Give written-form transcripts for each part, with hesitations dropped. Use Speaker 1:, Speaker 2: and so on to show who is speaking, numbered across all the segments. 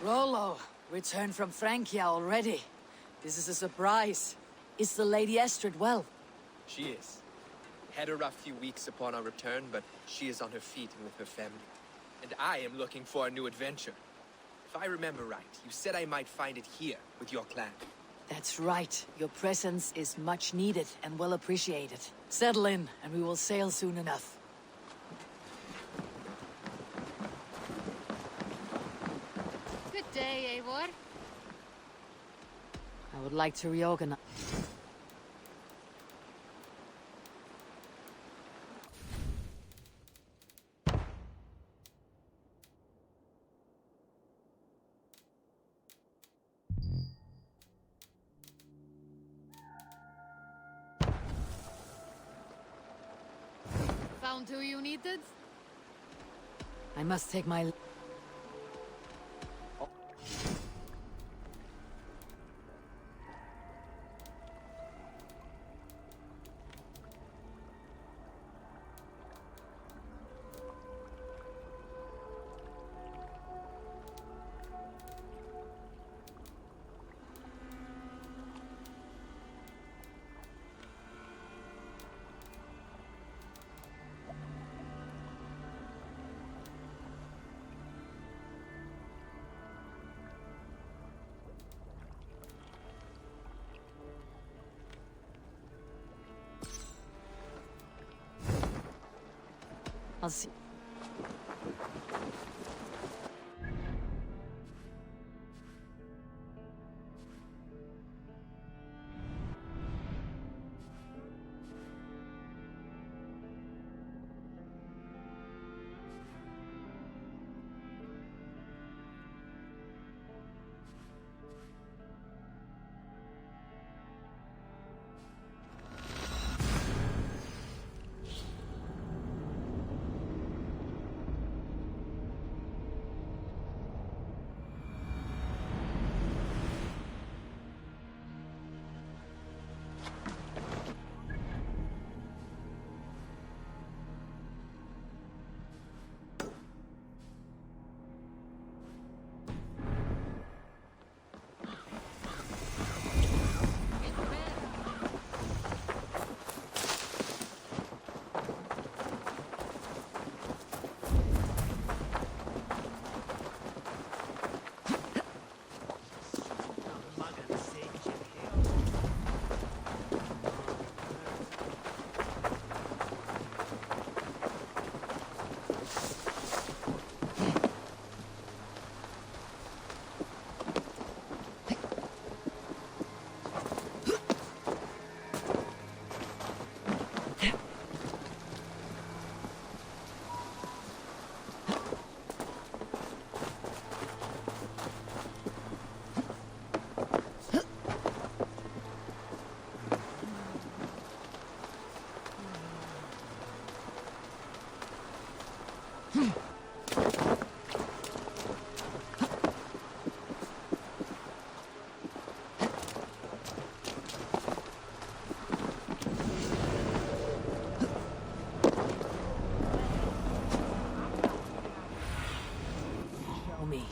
Speaker 1: Rollo, returned from Francia already. This is a surprise. Is the Lady Estrid well?
Speaker 2: She is. Had a rough few weeks upon our return, but she is on her feet and with her family. And I am looking for a new adventure. If I remember right, you said I might find it here, with your clan.
Speaker 1: That's right. Your presence is much needed and well appreciated. Settle in, and we will sail soon enough.
Speaker 3: Good day, Eivor.
Speaker 1: I would like to reorganize.
Speaker 3: Found who you needed?
Speaker 1: I must take my... I'll see. Me.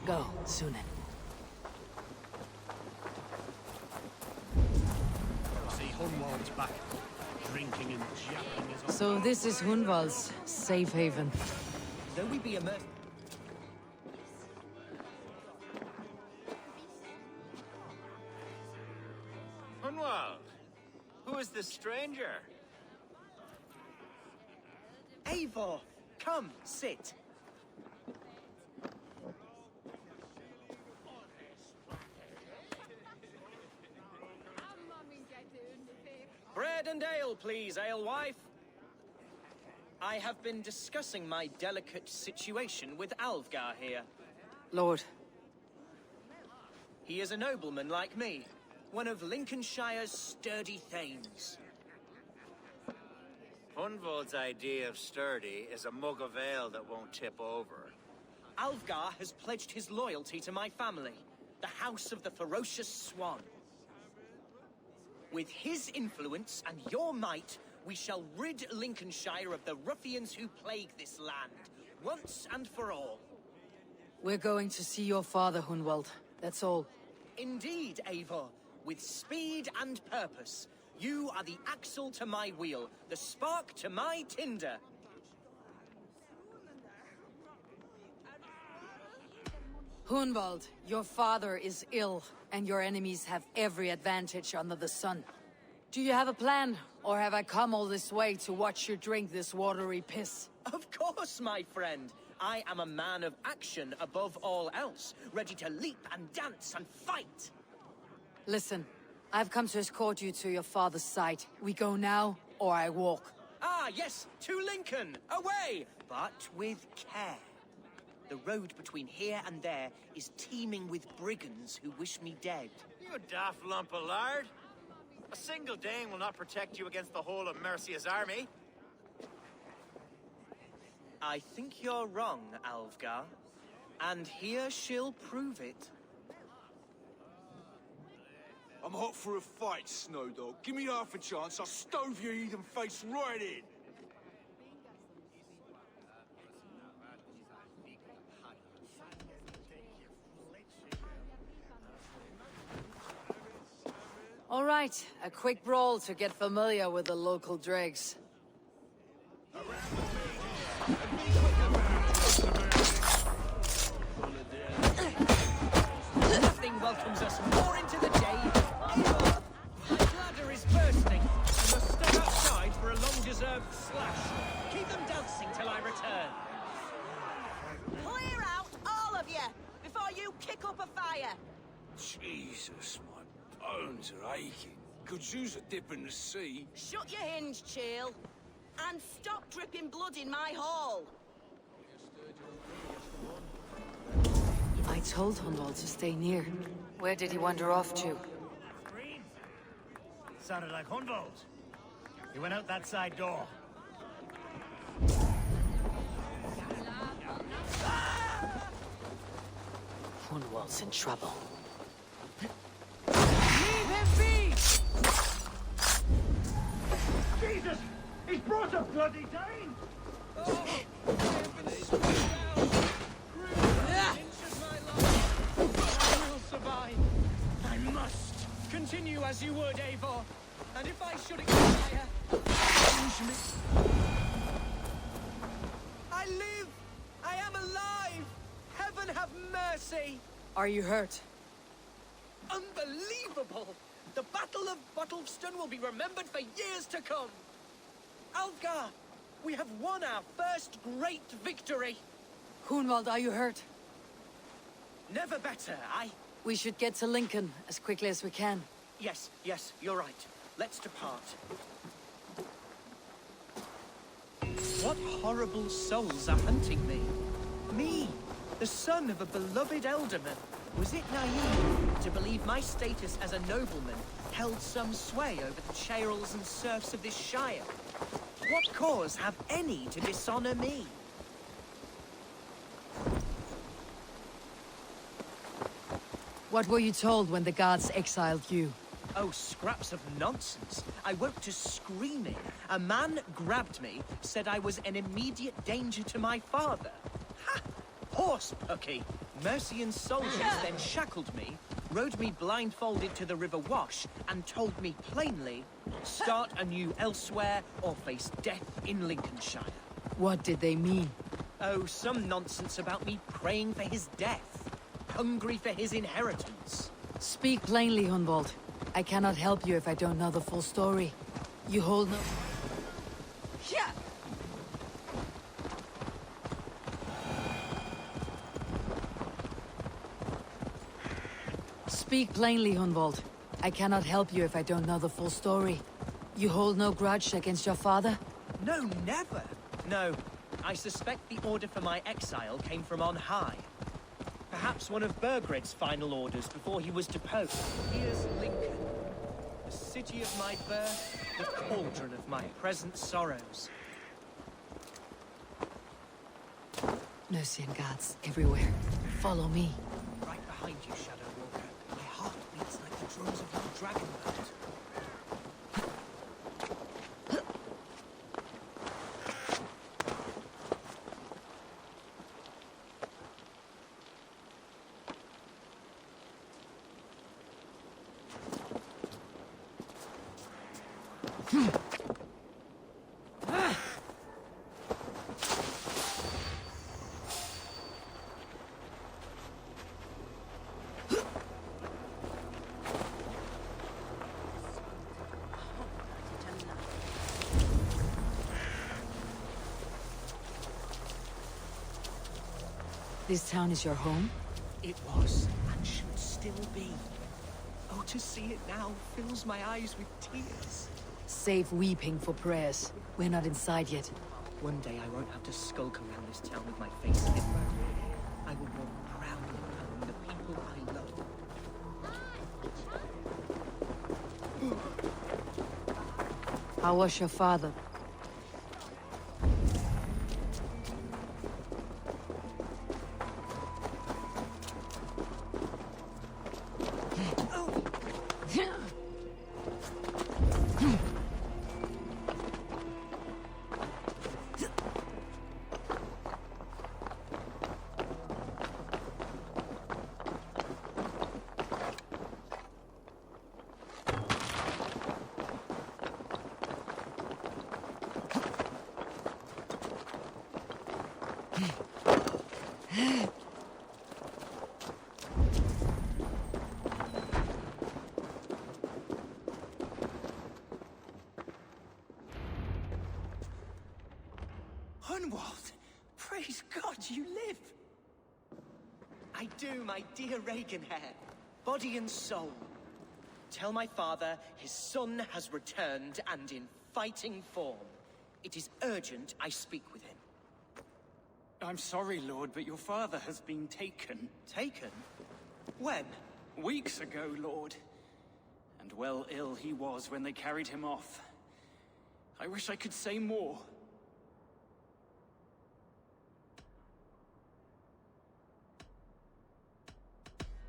Speaker 1: Go, Sunan.
Speaker 4: Hunwald's back, drinking and jabbing as
Speaker 1: So this is Hunwald's safe haven.
Speaker 5: Though we be immersed.
Speaker 6: Hunwald, who is this stranger?
Speaker 5: Eivor, come, sit. Bread and ale, please, alewife. I have been discussing my delicate situation with Alvgar here.
Speaker 1: Lord.
Speaker 5: He is a nobleman like me, one of Lincolnshire's sturdy thanes.
Speaker 6: Hunvald's idea of sturdy is a mug of ale that won't tip over.
Speaker 5: Alfgar has pledged his loyalty to my family, the House of the Ferocious Swan. With his influence and your might, we shall rid Lincolnshire of the ruffians who plague this land, once and for all.
Speaker 1: We're going to see your father, Hunwald. That's all.
Speaker 5: Indeed, Eivor. With speed and purpose. You are the axle to my wheel, the spark to my tinder.
Speaker 1: Hunwald, your father is ill, and your enemies have every advantage under the sun. Do you have a plan, or have I come all this way to watch you drink this watery piss?
Speaker 5: Of course, my friend. I am a man of action above all else, ready to leap and dance and fight.
Speaker 1: Listen, I've come to escort you to your father's side. We go now, or I walk.
Speaker 5: Ah, yes, to Lincoln, away, but with care. The road between here and there is teeming with brigands who wish me dead.
Speaker 6: You daft lump of lard. A single Dane will not protect you against the whole of Mercia's army.
Speaker 5: I think you're wrong, Alfgar. And here she'll prove it.
Speaker 7: I'm hot for a fight, Snowdog. Give me half a chance, I'll stove your heathen face right in.
Speaker 1: All right, a quick brawl to get familiar with the local dregs.
Speaker 5: Nothing welcomes us more into the jade. Eivor, my bladder is bursting. I must step outside for a long-deserved slash. Keep them dancing till I return.
Speaker 8: Clear out, all of you, before you kick up a fire.
Speaker 7: Jesus, my bones are aching. Could use a dip in the sea.
Speaker 8: Shut your hinge, Chill. And stop dripping blood in my hall.
Speaker 1: I told Hunwald to stay near. Where did he wander off to?
Speaker 4: Green. Sounded like Hunvald. He went out that side door.
Speaker 1: Hunwald's in trouble.
Speaker 5: Leave him be!
Speaker 4: Jesus! He's brought a bloody Dane!
Speaker 5: I have been struck down. Cruel inches my life. I will survive. I must. Continue as you would, Eivor. And if I should expire, usually... I live! I am alive! Heaven have mercy!
Speaker 1: Are you hurt?
Speaker 5: Unbelievable! The Battle of Bottleston will be remembered for years to come! Alfgar, we have won our first great victory!
Speaker 1: Hunwald, are you hurt?
Speaker 5: Never better,
Speaker 1: We should get to Lincoln as quickly as we can.
Speaker 5: Yes, you're right. Let's depart. What horrible souls are hunting me? Me, the son of a beloved elderman. Was it naive to believe my status as a nobleman held some sway over the churls and serfs of this shire? What cause have any to dishonor me?
Speaker 1: What were you told when the guards exiled you?
Speaker 5: Oh, scraps of nonsense. I woke to screaming. A man grabbed me, said I was an immediate danger to my father. Ha! Horse pucky. Mercian soldiers then shackled me, rode me blindfolded to the River Wash, and told me plainly, start anew elsewhere or face death in Lincolnshire.
Speaker 1: What did they mean?
Speaker 5: Oh, some nonsense about me praying for his death, hungry for his inheritance.
Speaker 1: Speak plainly, Hunwald. I cannot help you if I don't know the full story. You hold no...
Speaker 8: Yeah.
Speaker 1: Speak plainly, Hunwald. I cannot help you if I don't know the full story. You hold no grudge against your father?
Speaker 5: No, never. No, I suspect the order for my exile came from on high. Perhaps one of Burgred's final orders before he was deposed. Here's Lincoln. The city of my birth, the cauldron of my present sorrows.
Speaker 1: Mercy and guards everywhere. Follow me.
Speaker 5: Right behind you, Shadow Walker. My heart beats like the drums of your dragon boat.
Speaker 1: This town is your home?
Speaker 5: It was, and should still be. Oh, to see it now fills my eyes with tears.
Speaker 1: Save weeping for prayers. We're not inside yet.
Speaker 5: One day I won't have to skulk around this town with my face hidden. I will walk proudly among the people I love.
Speaker 1: How was your father?
Speaker 5: Hunwald! Praise God you live! I do, my dear Reaganhair. Body and soul. Tell my father his son has returned and in fighting form. It is urgent I speak with him.
Speaker 9: I'm sorry, Lord, but your father has been taken.
Speaker 5: Taken? When?
Speaker 9: Weeks ago, Lord. And well ill he was when they carried him off. I wish I could say more.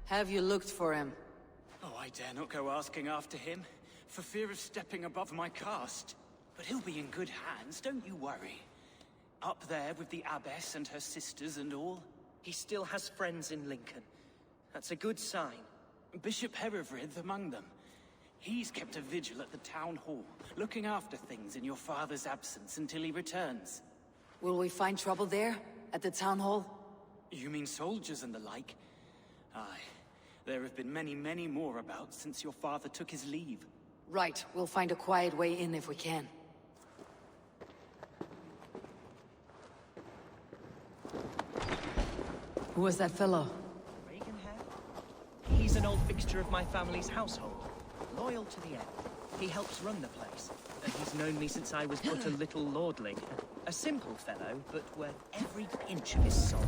Speaker 1: Have you looked for him?
Speaker 9: Oh, I dare not go asking after him, for fear of stepping above my caste. But he'll be in good hands, don't you worry. Up there with the abbess and her sisters and all.
Speaker 5: He still has friends in Lincoln. That's a good sign.
Speaker 9: Bishop Herevrydd among them. He's kept a vigil at the town hall, looking after things in your father's absence until he returns.
Speaker 1: Will we find trouble there? At the town hall?
Speaker 9: You mean soldiers and the like? Aye. There have been many, many more about since your father took his leave.
Speaker 1: Right, we'll find a quiet way in if we can. Who was that fellow?
Speaker 5: Reaganhair? He's an old fixture of my family's household. Loyal to the end. He helps run the place. And he's known me since I was but a little lordling. A simple fellow, but worth every inch of his salt.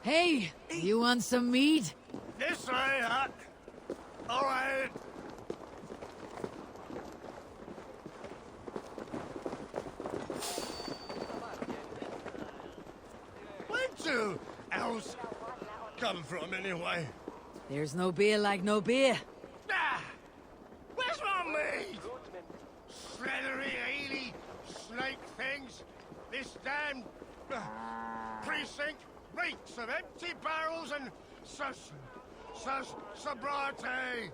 Speaker 1: Hey, you want some meat?
Speaker 4: This way, Hut. All right. Where to?
Speaker 10: come from, anyway?
Speaker 1: There's no beer like no beer.
Speaker 10: Ah! Where's my meat? Slithery, eely, snake things. This damn precinct reeks of empty barrels and sobriety.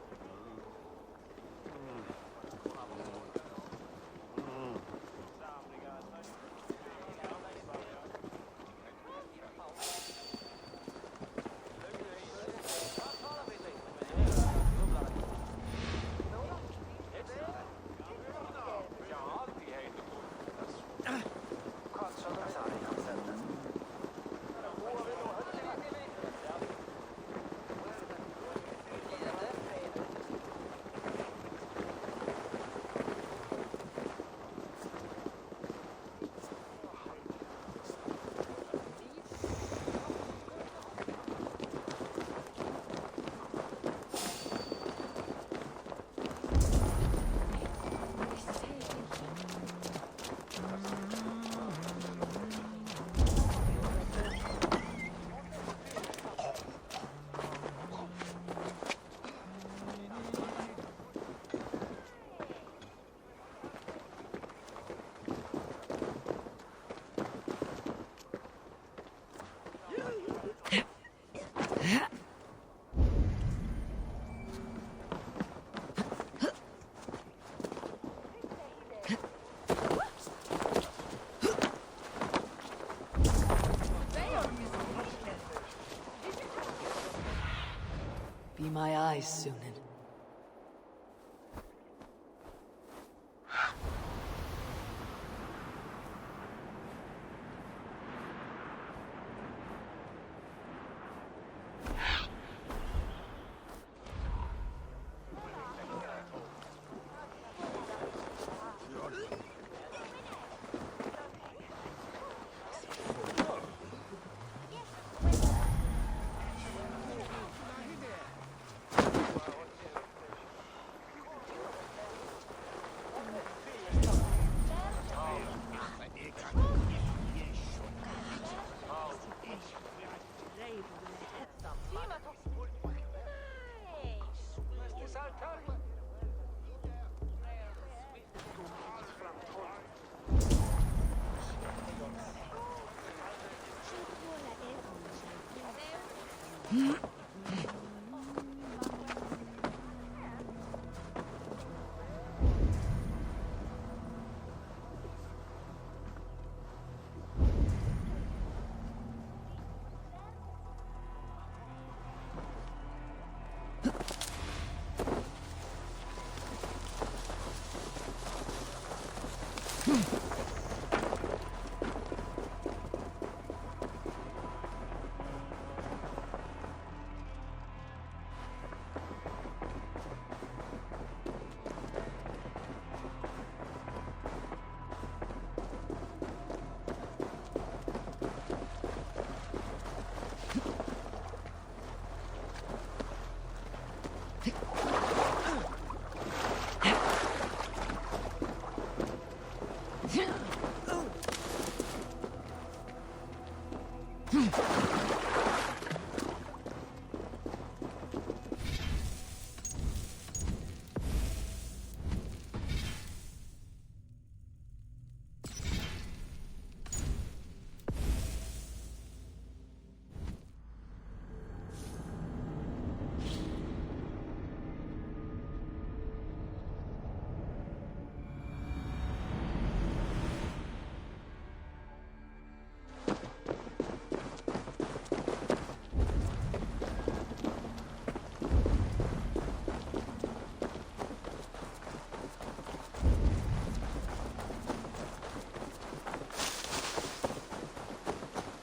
Speaker 1: Be my eyes, Sunan.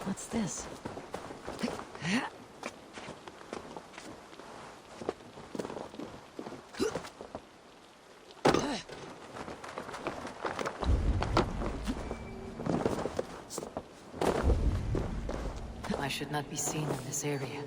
Speaker 1: What's this? I should not be seen in this area.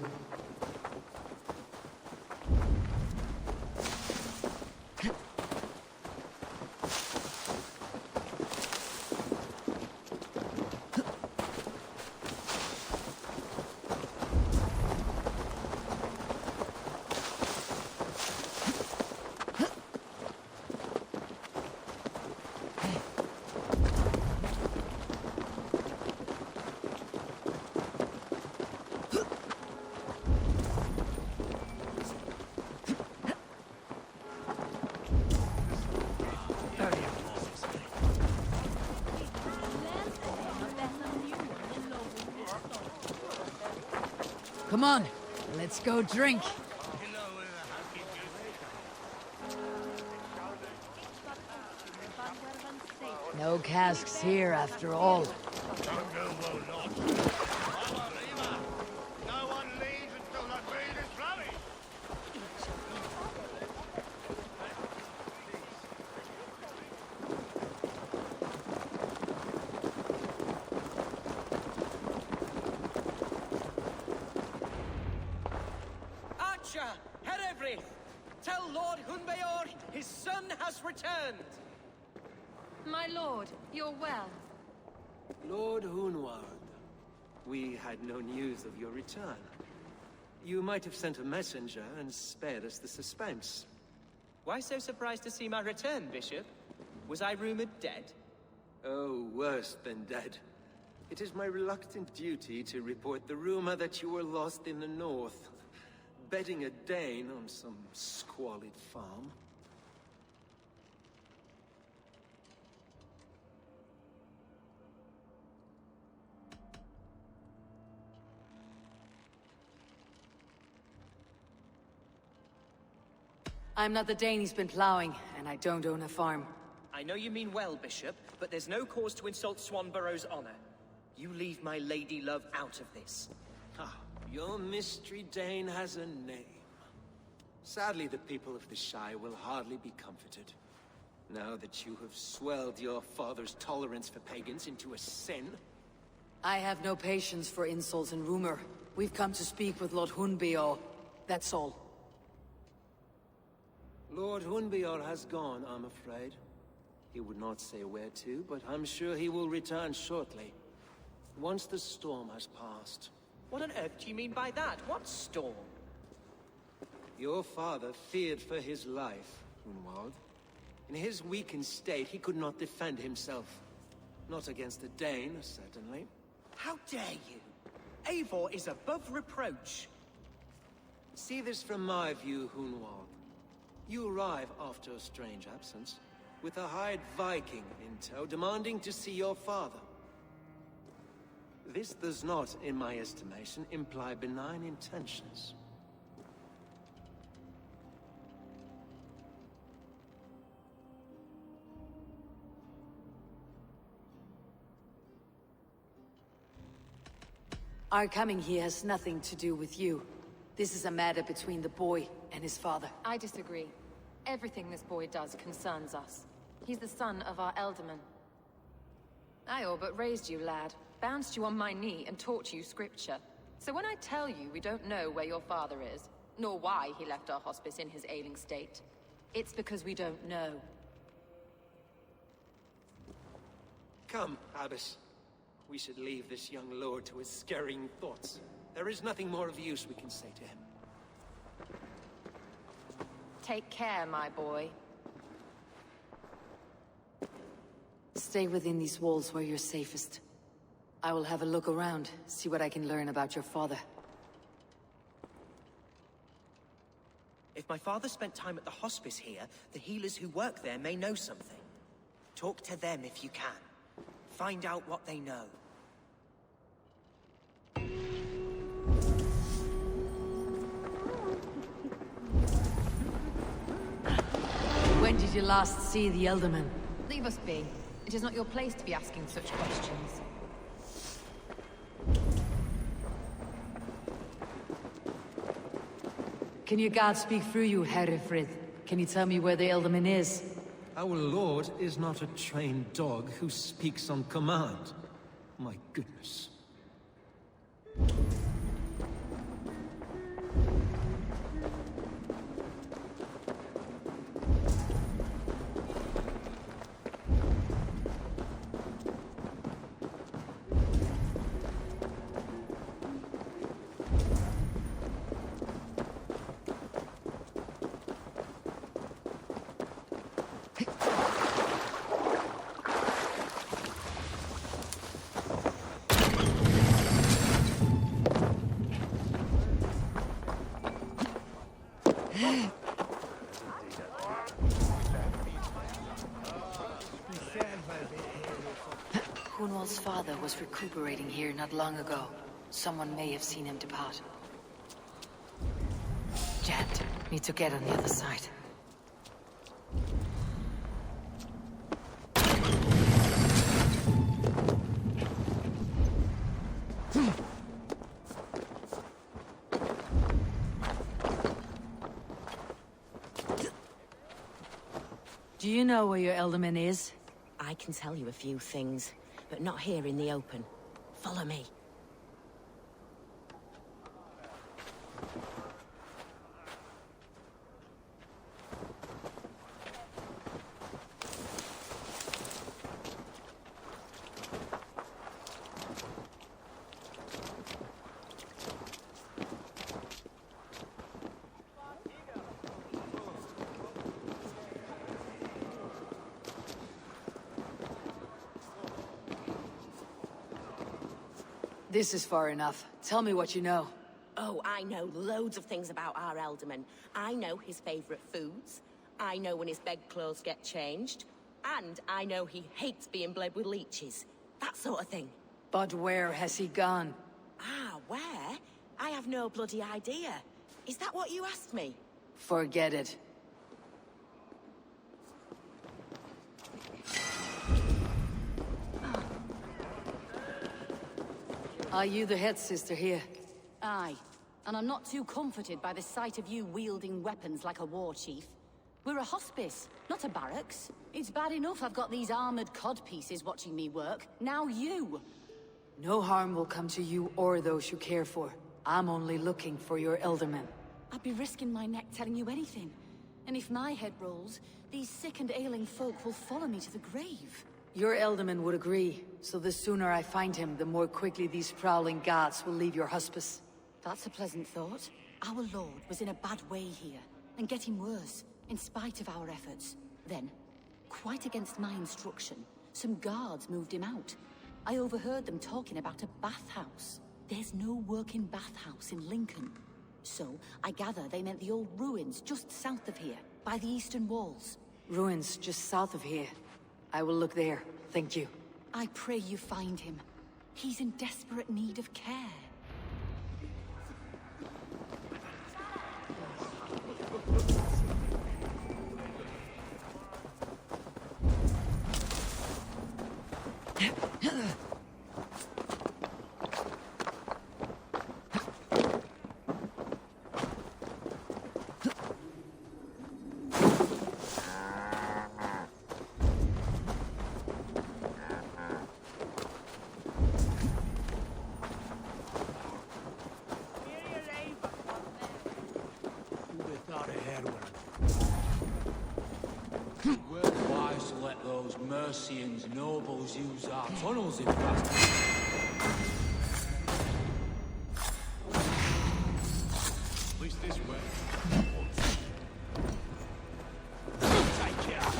Speaker 1: Come on, let's go drink. No casks here after all.
Speaker 10: No one leaves until the meat is ready.
Speaker 5: Archer, Herefrith, tell Lord Hunbeor his son has returned.
Speaker 3: My lord, you're well.
Speaker 11: Lord Hunward, we had no news of your return. You might have sent a messenger and spared us the suspense.
Speaker 5: Why so surprised to see my return, Bishop? Was I rumored dead?
Speaker 11: Oh, worse than dead. It is my reluctant duty to report the rumor that you were lost in the north, bedding a Dane on some squalid farm.
Speaker 1: I'm not the Dane he's been plowing, and I don't own a farm.
Speaker 5: I know you mean well, Bishop, but there's no cause to insult Swanborough's honor. You leave my lady love out of this.
Speaker 11: Ah, your mystery Dane has a name. Sadly, the people of the Shire will hardly be comforted. Now that you have swelled your father's tolerance for pagans into a sin.
Speaker 1: I have no patience for insults and rumor. We've come to speak with Lord Hunbeor. That's all.
Speaker 11: Lord Hunbeor has gone, I'm afraid. He would not say where to, but I'm sure he will return shortly. Once the storm has passed.
Speaker 5: What on earth do you mean by that? What storm?
Speaker 11: Your father feared for his life, Hunwald. In his weakened state, he could not defend himself. Not against a Dane, certainly.
Speaker 5: How dare you? Eivor is above reproach.
Speaker 11: See this from my view, Hunwald. You arrive after a strange absence, with a hired Viking in tow, demanding to see your father. This does not, in my estimation, imply benign intentions.
Speaker 1: Our coming here has nothing to do with you. This is a matter between the boy and his father.
Speaker 12: I disagree. Everything this boy does concerns us. He's the son of our elderman. I all but raised you, lad. Bounced you on my knee and taught you scripture. So when I tell you we don't know where your father is, nor why he left our hospice in his ailing state, it's because we don't know.
Speaker 11: Come, Abbess. We should leave this young lord to his scurrying thoughts. There is nothing more of use we can say to him.
Speaker 12: Take care, my boy.
Speaker 1: Stay within these walls where you're safest. I will have a look around, see what I can learn about your father.
Speaker 5: If my father spent time at the hospice here, the healers who work there may know something. Talk to them if you can. Find out what they know.
Speaker 1: When did you last see the Elderman?
Speaker 12: Leave us be. It is not your place to be asking such questions.
Speaker 1: Can your God speak through you, Herefrith? Can you tell me where the Elderman is?
Speaker 11: Our lord is not a trained dog who speaks on command. My goodness.
Speaker 1: Hunwald's father was recuperating here not long ago. Someone may have seen him depart. Need to get on the other side. Do you know where your Elderman is?
Speaker 8: I can tell you a few things, but not here in the open. Follow me.
Speaker 1: This is far enough. Tell me what you know.
Speaker 8: Oh, I know loads of things about our Elderman. I know his favourite foods. I know when his bedclothes get changed. And I know he hates being bled with leeches. That sort of thing.
Speaker 1: But where has he gone?
Speaker 8: Ah, where? I have no bloody idea. Is that what you asked me?
Speaker 1: Forget it. Are you the head sister here?
Speaker 13: Aye. And I'm not too comforted by the sight of you wielding weapons like a war chief. We're a hospice, not a barracks. It's bad enough I've got these armored codpieces watching me work. Now you!
Speaker 1: No harm will come to you or those you care for. I'm only looking for your Elderman.
Speaker 13: I'd be risking my neck telling you anything. And if my head rolls, these sick and ailing folk will follow me to the grave.
Speaker 1: Your Elderman would agree, so the sooner I find him, the more quickly these prowling guards will leave your hospice.
Speaker 13: That's a pleasant thought. Our lord was in a bad way here, and getting worse, in spite of our efforts. Then, quite against my instruction, some guards moved him out. I overheard them talking about a bathhouse. There's no working bathhouse in Lincoln. So, I gather they meant the old ruins just south of here, by the eastern walls.
Speaker 1: Ruins just south of here. I will look there, thank you.
Speaker 13: I pray you find him. He's in desperate need of care.
Speaker 14: We're wise to let those Mercians nobles use our tunnels in fact. At least this way. Take it out.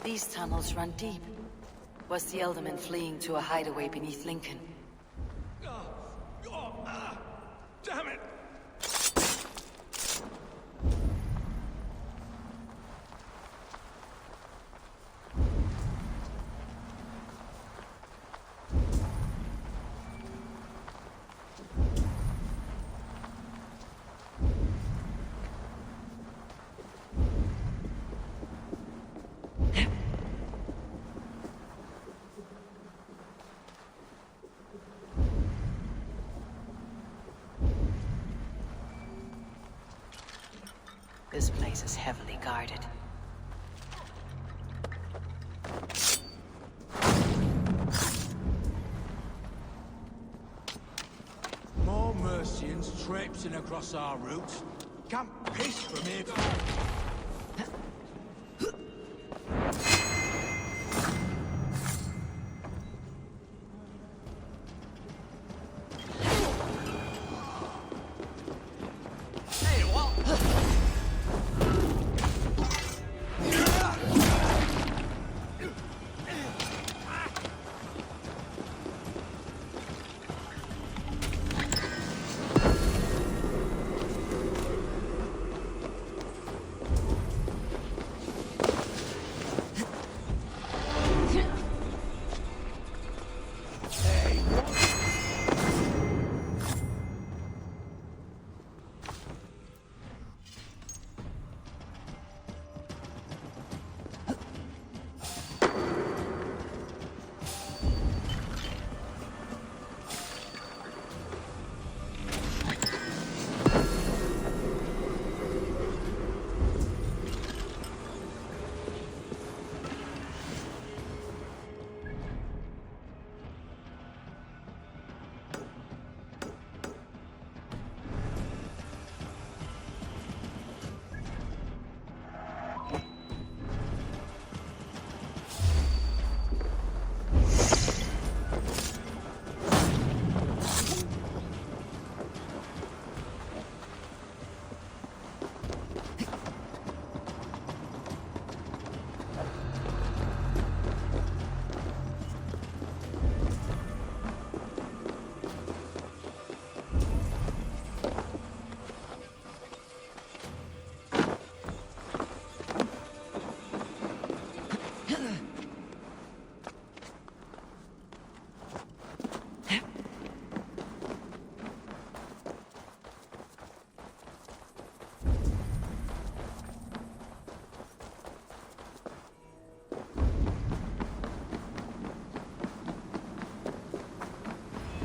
Speaker 1: These tunnels run deep. Was the Elderman fleeing to a hideaway beneath Lincoln?
Speaker 14: Damn it!
Speaker 1: This place is heavily guarded.
Speaker 14: More Mercians traipsing across our route. Can't piss from here.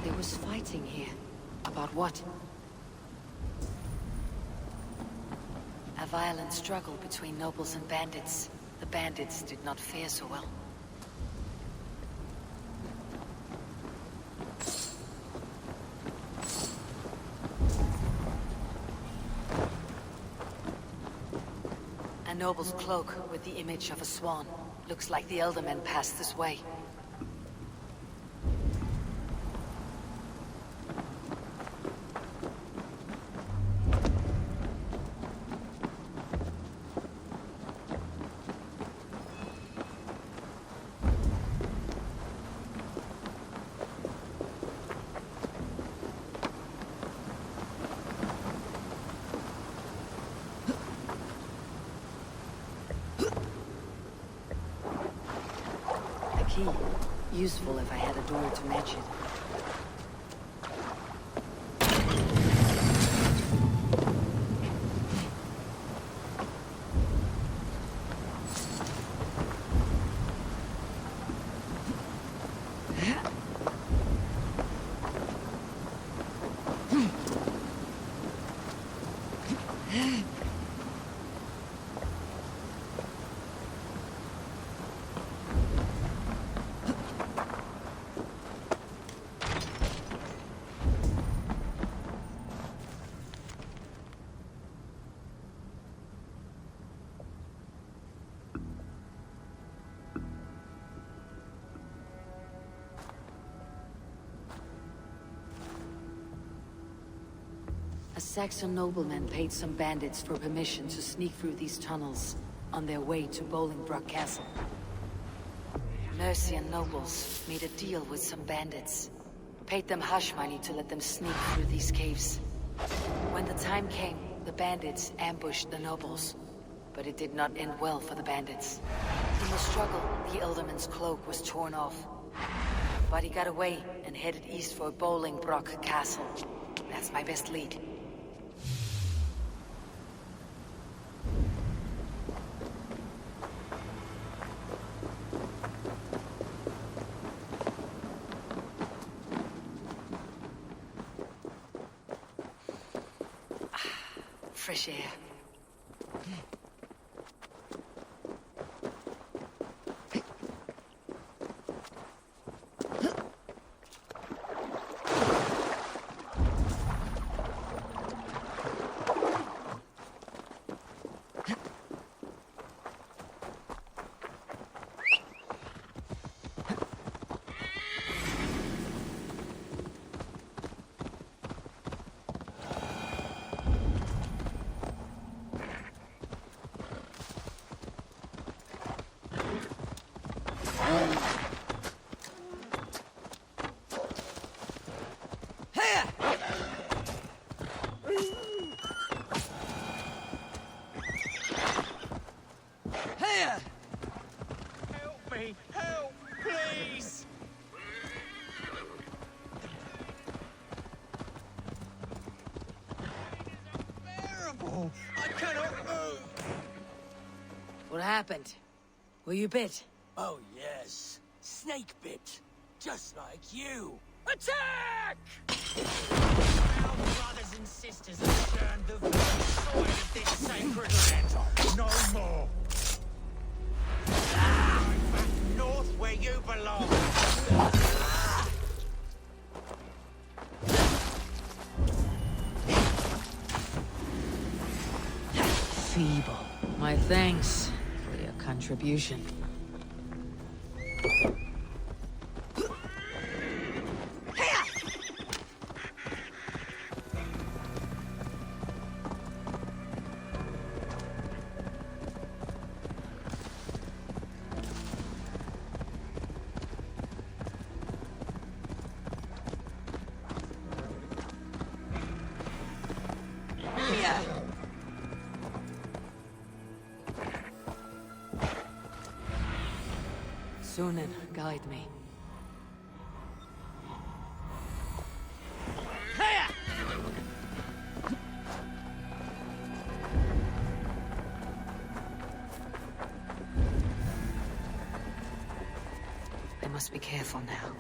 Speaker 1: There was fighting here. About what? A violent struggle between nobles and bandits. The bandits did not fare so well. A noble's cloak with the image of a swan. Looks like the Eldermen passed this way. Key. Useful if I had a door to match it. A Saxon nobleman paid some bandits for permission to sneak through these tunnels on their way to Bolingbroke Castle. Mercian nobles made a deal with some bandits. Paid them hush money to let them sneak through these caves. When the time came, the bandits ambushed the nobles. But it did not end well for the bandits. In the struggle, the Elderman's cloak was torn off. But he got away and headed east for Bolingbroke Castle. That's my best lead. Fresh air.
Speaker 14: I cannot move!
Speaker 1: What happened? Were you bit?
Speaker 14: Oh, yes. Snake bit. Just like you. Attack! Our brothers and sisters have turned the very soil of this sacred land. No more. Back north where you belong.
Speaker 1: Feeble. My thanks for your contribution. Sunan, guide me. I must be careful now.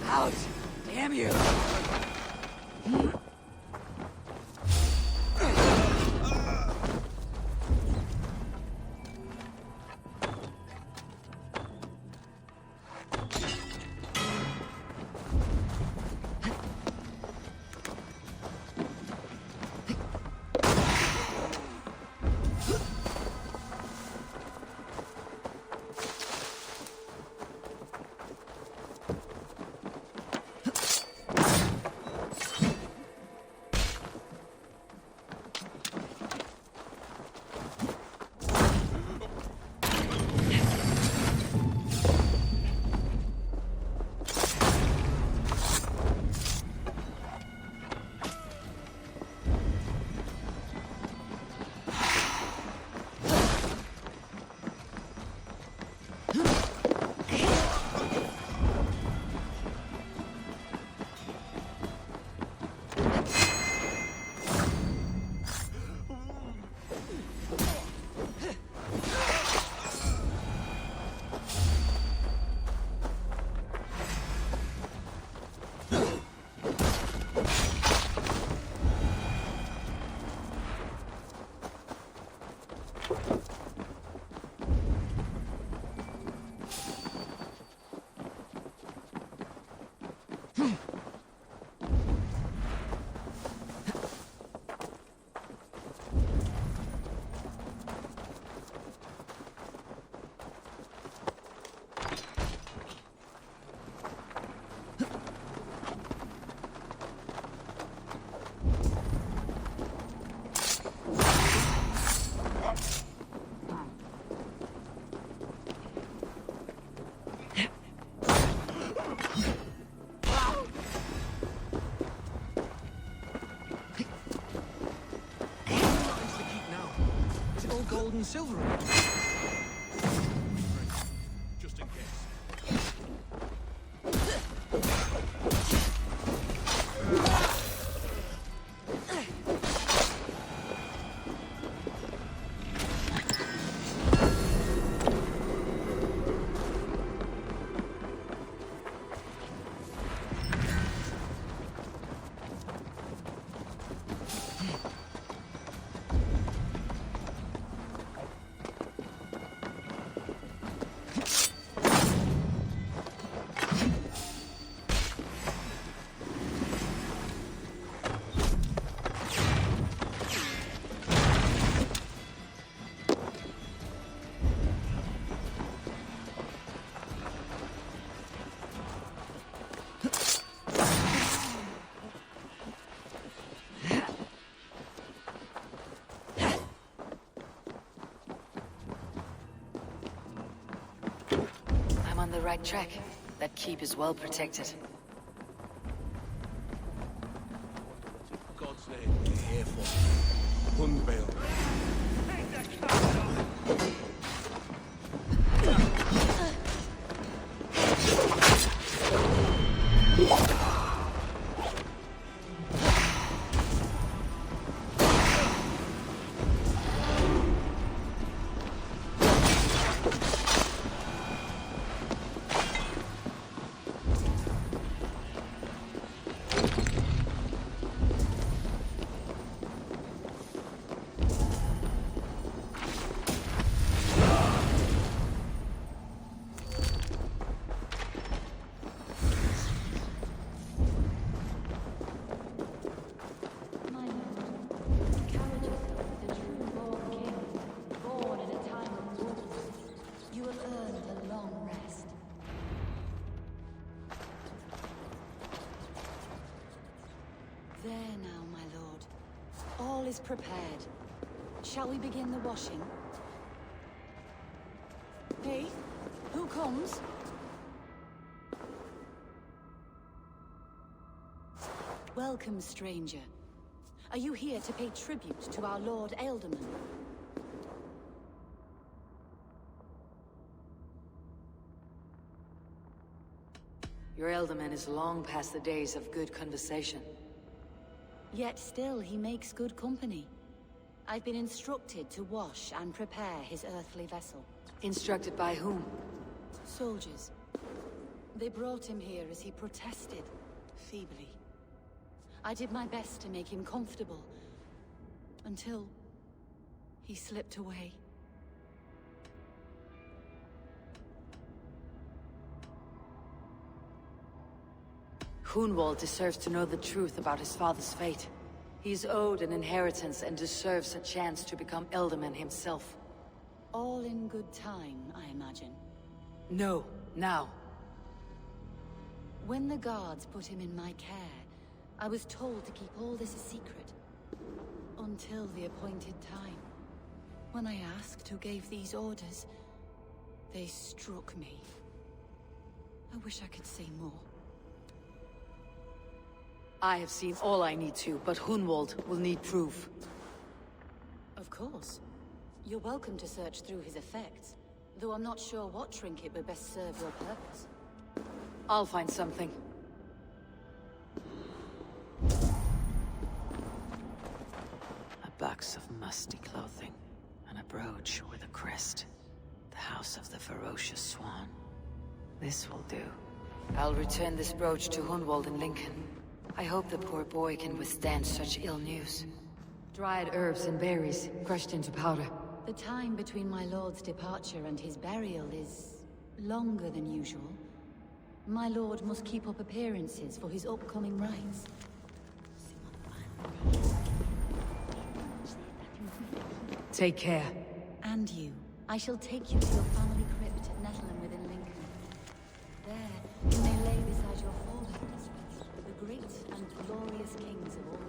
Speaker 1: Out! Damn you!
Speaker 5: Gold and silver.
Speaker 10: Just in case.
Speaker 1: on the right track. That keep is well protected.
Speaker 7: God's name, we're here for Hundvale.
Speaker 13: There now, my lord. All is prepared. Shall we begin the washing? Hey, who comes? Welcome, stranger. Are you here to pay tribute to our Lord Ealdorman?
Speaker 1: Your Ealdorman is long past the days of good conversation.
Speaker 13: Yet still he makes good company. I've been instructed to wash and prepare his earthly vessel.
Speaker 1: Instructed by whom?
Speaker 13: Soldiers. They brought him here as he protested, feebly. I did my best to make him comfortable, until he slipped away.
Speaker 1: Hunwald deserves to know the truth about his father's fate. He's owed an inheritance and deserves a chance to become Ealdorman himself.
Speaker 13: All in good time, I imagine.
Speaker 1: No, now.
Speaker 13: When the guards put him in my care, I was told to keep all this a secret. Until the appointed time. When I asked who gave these orders, they struck me. I wish I could say more.
Speaker 1: I have seen all I need to, but Hunwald will need proof.
Speaker 13: Of course. You're welcome to search through his effects, though I'm not sure what trinket would best serve your purpose.
Speaker 1: I'll find something. A box of musty clothing, and a brooch with a crest. The House of the Ferocious Swan. This will do. I'll return this brooch to Hunwald in Lincoln. I hope the poor boy can withstand such ill news. Dried herbs and berries, crushed into powder.
Speaker 13: The time between my lord's departure and his burial is longer than usual. My lord must keep up appearances for his upcoming rites.
Speaker 1: Take care.
Speaker 13: And you. I shall take you to your family crypt at Nettleton within Lincoln. There, you may lay beside your forefathers, the great and glorious kings of all.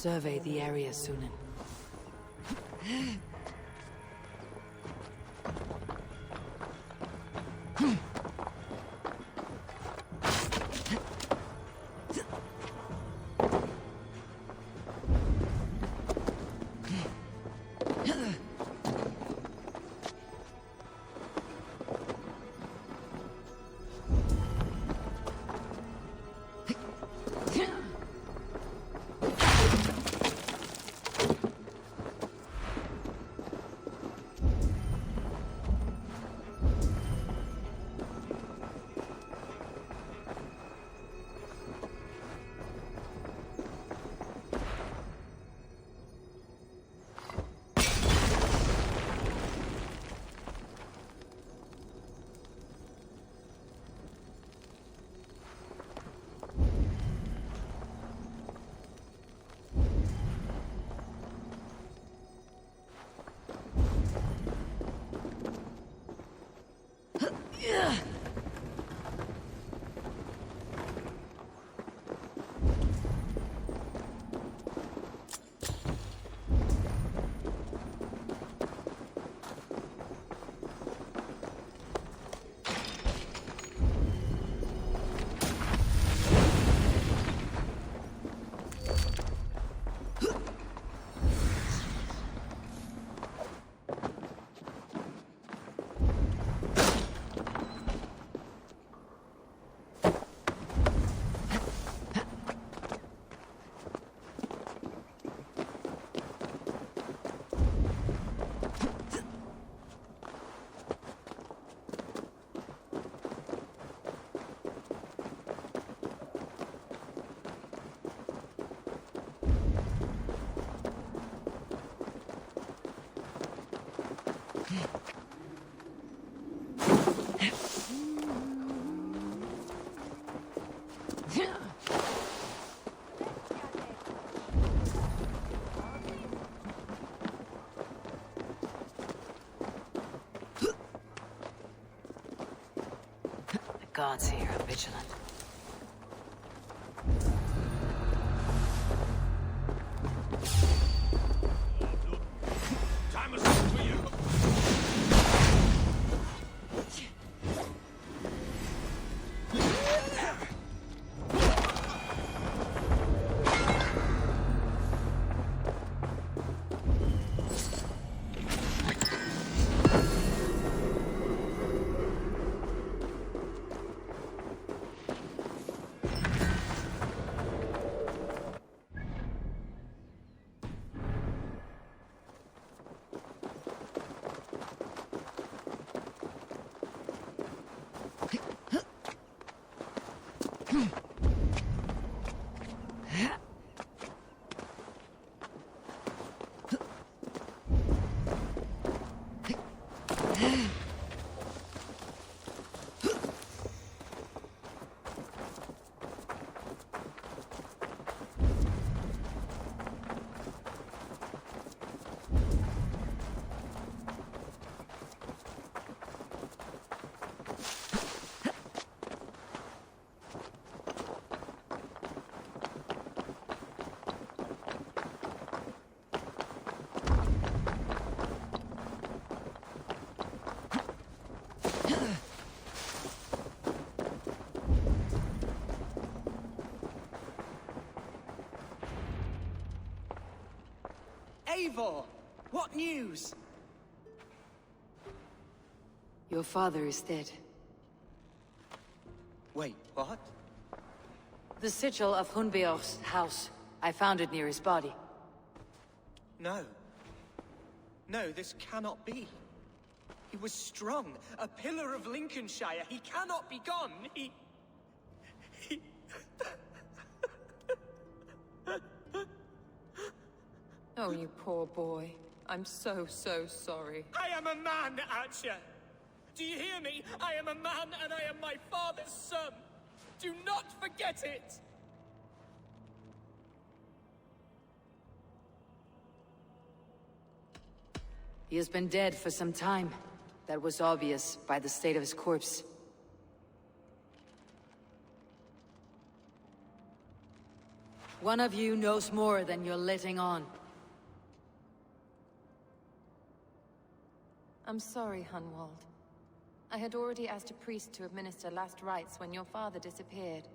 Speaker 1: survey the area, Sunan. Guards here are vigilant.
Speaker 10: Time is up for you.
Speaker 5: Eivor! What news?
Speaker 1: Your father is dead.
Speaker 5: Wait, what?
Speaker 1: The sigil of Hunbeor's house. I found it near his body.
Speaker 5: No. No, this cannot be. He was strong, a pillar of Lincolnshire. He cannot be gone. He...
Speaker 12: Oh, you poor boy. I'm so sorry.
Speaker 5: I am a man, Archer! Do you hear me? I am a man and I am my father's son! Do not forget it!
Speaker 1: He has been dead for some time. That was obvious by the state of his corpse. One of you knows more than you're letting on.
Speaker 12: I'm sorry, Hunwald. I had already asked a priest to administer last rites when your father disappeared.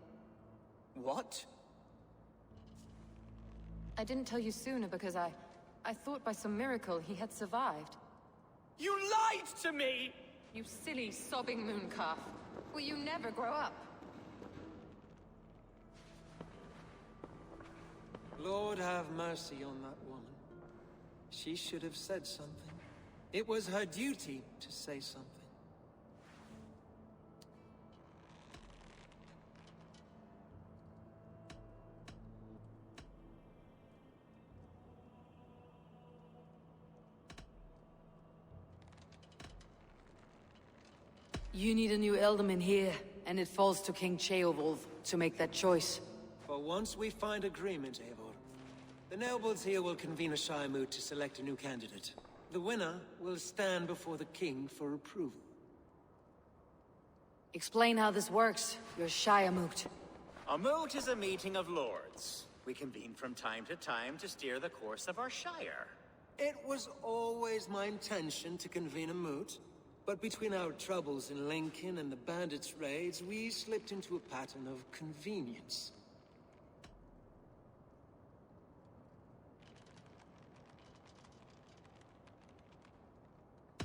Speaker 9: What?
Speaker 12: I didn't tell you sooner because I thought by some miracle he had survived.
Speaker 9: You lied to me!
Speaker 12: You silly, sobbing mooncalf. Will you never grow up?
Speaker 11: Lord have mercy on that woman. She should have said something. It was her duty to say something.
Speaker 1: You need a new Ealdorman here, and it falls to King Ceolwulf to make that choice.
Speaker 11: For once we find agreement, Eivor, the nobles here will convene a Shire moot to select a new candidate. The winner will stand before the king for approval.
Speaker 1: Explain how this works, your Shire moot.
Speaker 6: A moot is a meeting of lords. We convene from time to time to steer the course of our Shire.
Speaker 11: It was always my intention to convene a moot, but between our troubles in Lincoln and the bandits' raids, we slipped into a pattern of convenience.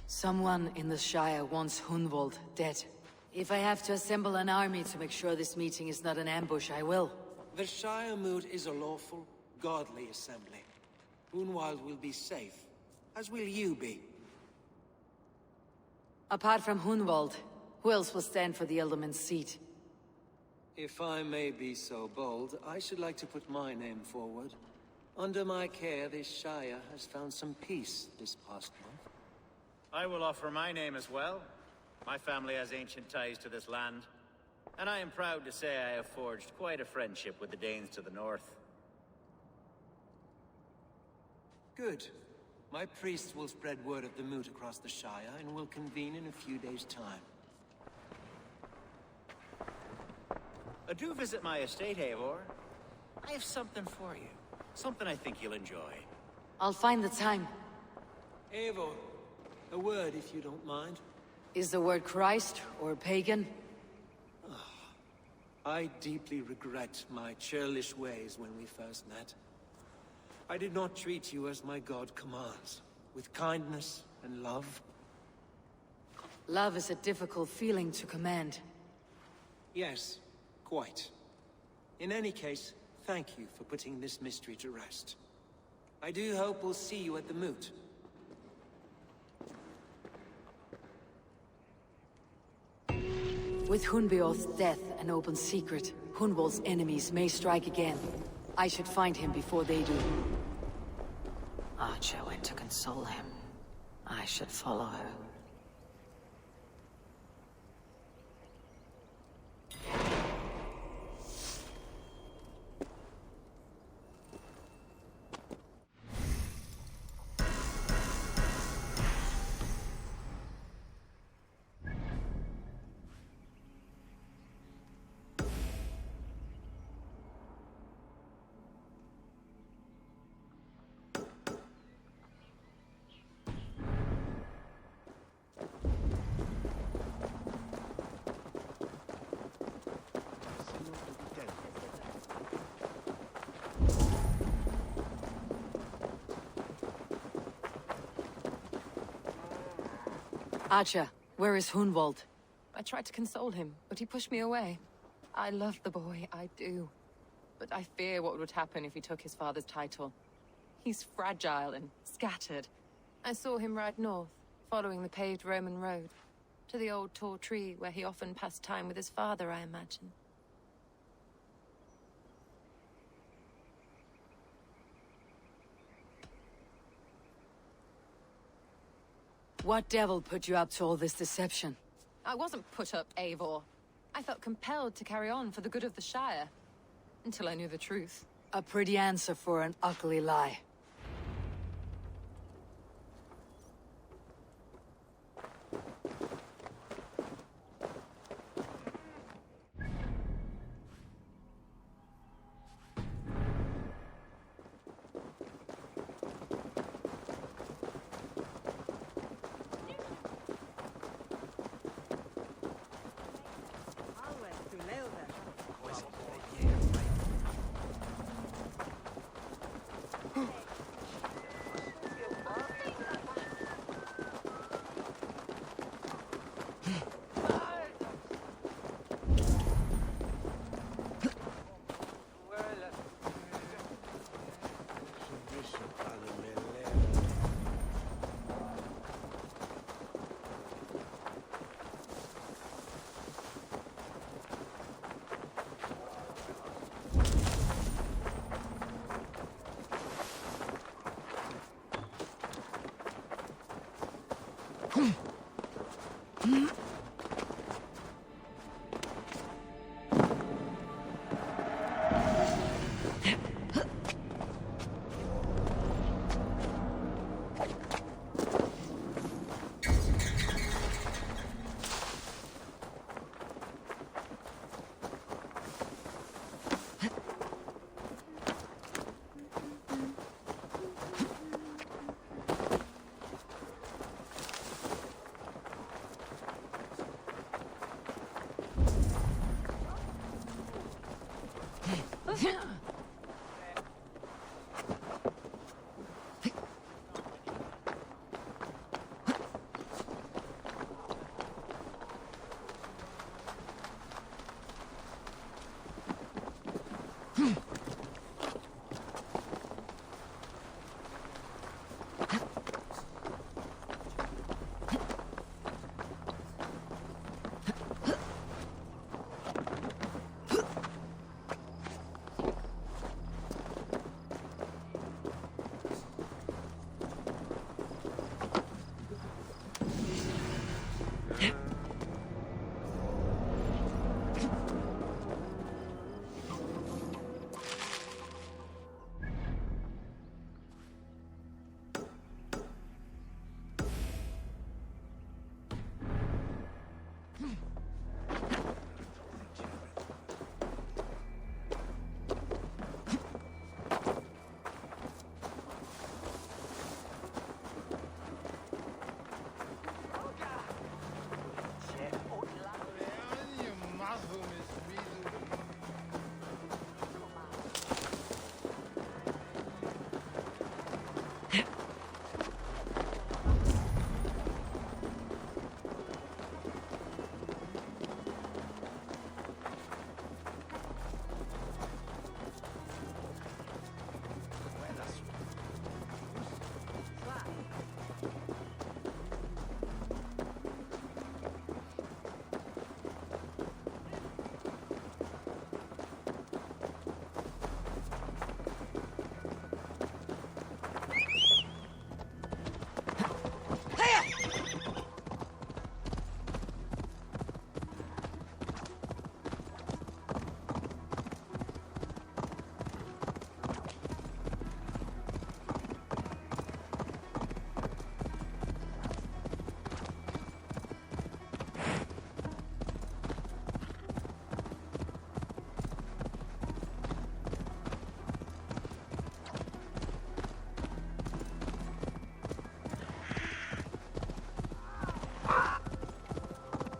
Speaker 1: Someone in the Shire wants Hunwald dead. If I have to assemble an army to make sure this meeting is not an ambush, I will.
Speaker 11: The Shire moot is a lawful, godly assembly. Hunwald will be safe, as will you be.
Speaker 1: Apart from Hunwald, who else will stand for the Ealdorman's seat?
Speaker 11: If I may be so bold, I should like to put my name forward. Under my care, this Shire has found some peace this past month.
Speaker 6: I will offer my name as well. My family has ancient ties to this land, and I am proud to say I have forged quite a friendship with the Danes to the north.
Speaker 11: Good. My priests will spread word of the moot across the Shire, and will convene in a few days' time.
Speaker 6: Do visit my estate, Eivor. I have something for you. Something I think you'll enjoy.
Speaker 1: I'll find the time.
Speaker 11: Eivor, a word if you don't mind.
Speaker 1: Is the word Christ or pagan?
Speaker 11: I deeply regret my churlish ways when we first met. I did not treat you as my god commands, with kindness and love.
Speaker 1: Love is a difficult feeling to command.
Speaker 11: Yes, quite. In any case, thank you for putting this mystery to rest. I do hope we'll see you at the moot.
Speaker 1: With Hunbeorth's death an open secret, Hunwald's enemies may strike again. I should find him before they do.
Speaker 13: Archer went to console him. I should follow her.
Speaker 1: Archer, where is Hunwald?
Speaker 12: I tried to console him, but he pushed me away. I love the boy, I do. But I fear what would happen if he took his father's title. He's fragile and scattered. I saw him ride north, following the paved Roman road. To the old tall tree where he often passed time with his father, I imagine.
Speaker 1: What devil put you up to all this deception?
Speaker 12: I wasn't put up, Eivor. I felt compelled to carry on for the good of the Shire. Until I knew the truth.
Speaker 1: A pretty answer for an ugly lie.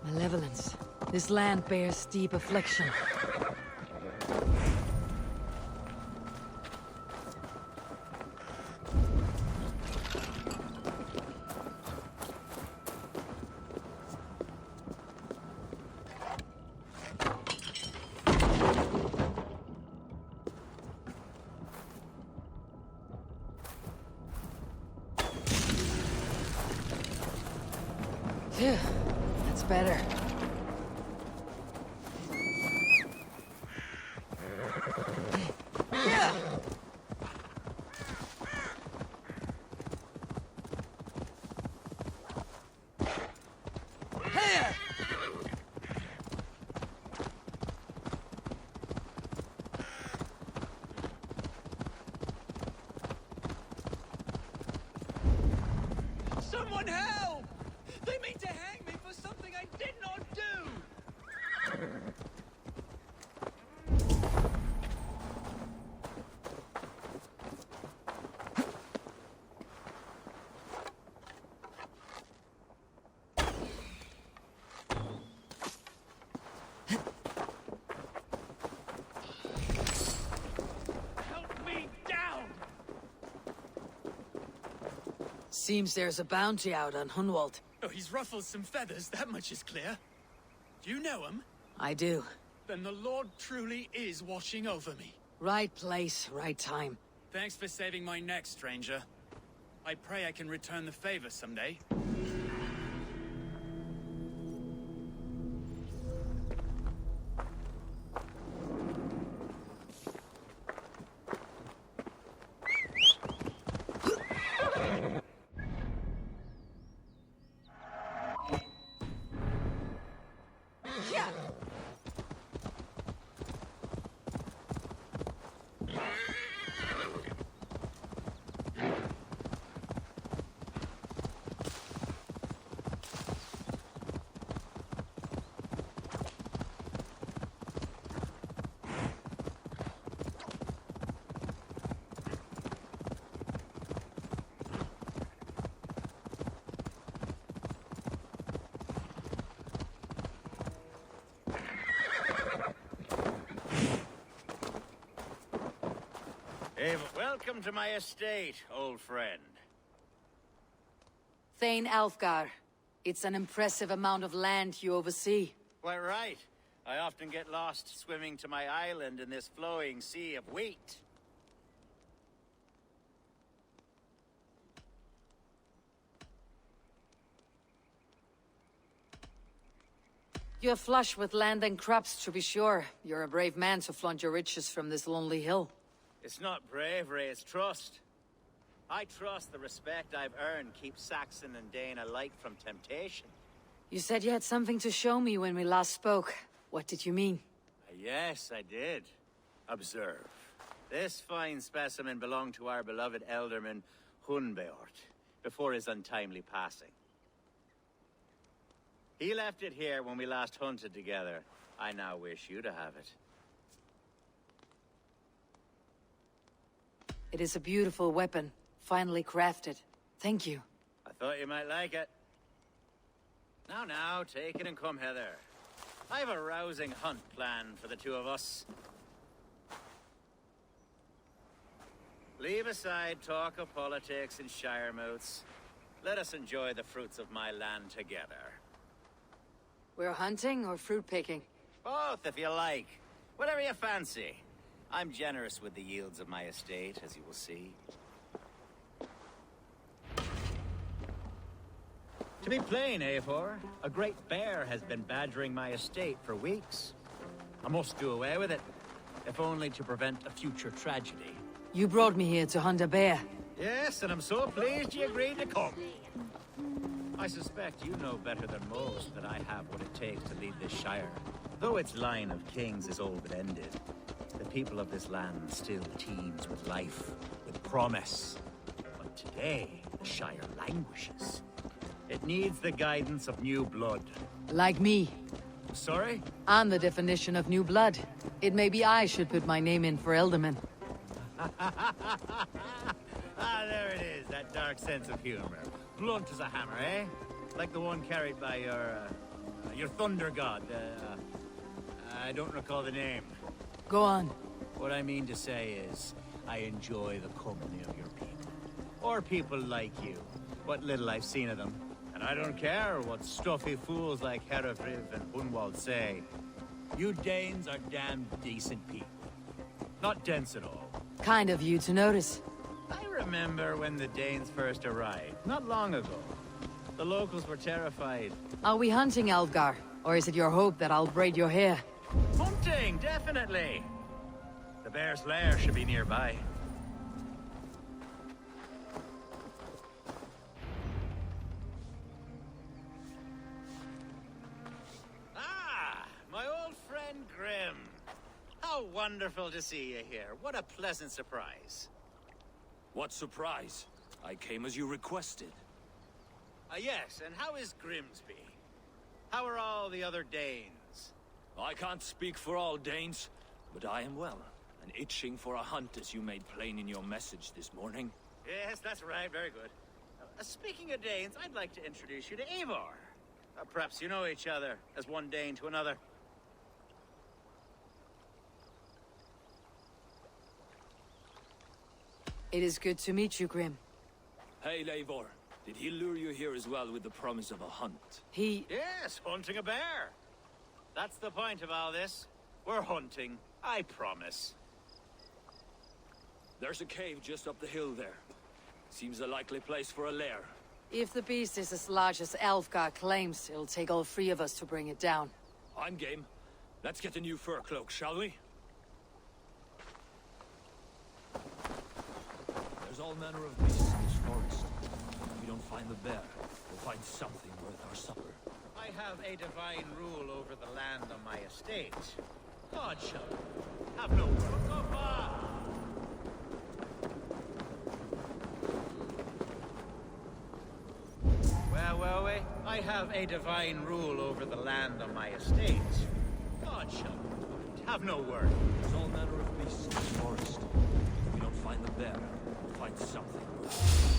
Speaker 1: Malevolence. This land bears deep affliction. Phew, that's better.
Speaker 9: Someone help! They mean to hang me for something I did not do! Help me down!
Speaker 1: Seems there's a bounty out on Hunwald.
Speaker 9: Oh, he's ruffled some feathers, that much is clear. Do you know him?
Speaker 1: I do.
Speaker 9: Then the Lord truly is watching over me.
Speaker 1: Right place, right time.
Speaker 9: Thanks for saving my neck, stranger. I pray I can return the favor someday.
Speaker 6: Welcome to my estate, old friend.
Speaker 1: Thane Alfgar. It's an impressive amount of land you oversee.
Speaker 6: Quite right. I often get lost swimming to my island in this flowing sea of wheat.
Speaker 1: You're flush with land and crops, to be sure. You're a brave man to flaunt your riches from this lonely hill.
Speaker 6: It's not bravery, it's trust. I trust the respect I've earned keeps Saxon and Dane alike from temptation.
Speaker 1: You said you had something to show me when we last spoke. What did you mean?
Speaker 6: Yes, I did. Observe. This fine specimen belonged to our beloved elderman, Hunbeort, before his untimely passing. He left it here when we last hunted together. I now wish you to have it.
Speaker 1: It is a beautiful weapon, finely crafted. Thank you.
Speaker 6: I thought you might like it. Now, take it and come hither. I've a rousing hunt planned for the two of us. Leave aside talk of politics and shire moats. Let us enjoy the fruits of my land together.
Speaker 1: We're hunting or fruit picking?
Speaker 6: Both, if you like. Whatever you fancy. I'm generous with the yields of my estate, as you will see. To be plain, Eivor, a great bear has been badgering my estate for weeks. I must do away with it, if only to prevent a future tragedy.
Speaker 1: You brought me here to hunt a bear.
Speaker 6: Yes, and I'm so pleased you agreed to come. I suspect you know better than most that I have what it takes to lead this shire. Though its line of kings is all but ended, the people of this land still teems with life, with promise. But today, the shire languishes. It needs the guidance of new blood.
Speaker 1: Like me.
Speaker 6: Sorry?
Speaker 1: I'm the definition of new blood. It may be I should put my name in for Elderman.
Speaker 6: There it is, that dark sense of humor. Blunt as a hammer, eh? Like the one carried by your thunder god. I don't recall the name.
Speaker 1: Go on.
Speaker 6: What I mean to say is, I enjoy the company of your people. Or people like you. What little I've seen of them. And I don't care what stuffy fools like Herefriv and Hunwald say. You Danes are damn decent people. Not dense at all.
Speaker 1: Kind of you to notice.
Speaker 6: I remember when the Danes first arrived, not long ago. The locals were terrified.
Speaker 1: Are we hunting, Alfgar? Or is it your hope that I'll braid your hair?
Speaker 6: Hunting, definitely! The bear's lair should be nearby. Ah, my old friend Grim. How wonderful to see you here. What a pleasant surprise.
Speaker 10: What surprise? I came as you requested.
Speaker 6: Yes, and how is Grimsby? How are all the other Danes?
Speaker 10: I can't speak for all Danes, but I am well, and itching for a hunt as you made plain in your message this morning.
Speaker 6: Yes, that's right, very good. Speaking of Danes, I'd like to introduce you to Eivor. Perhaps you know each other, as one Dane to another.
Speaker 1: It is good to meet you, Grim.
Speaker 10: Hey, Eivor. Did he lure you here as well with the promise of a hunt?
Speaker 6: Yes, hunting a bear. That's the point of all this. We're hunting, I promise.
Speaker 10: There's a cave just up the hill there. Seems a likely place for a lair.
Speaker 1: If the beast is as large as Alfgar claims, it'll take all three of us to bring it down.
Speaker 10: I'm game. Let's get a new fur cloak, shall we? There's all manner of beasts in this forest. If we don't find the bear, we'll find something worth our supper.
Speaker 6: I have a divine rule over the land on my estate. God shall have no word. Go far! Where were we? I have a divine rule over the land on my estate. God shall have no word.
Speaker 10: There's all manner of beasts in this forest. If we don't find the bear, we'll find something worth.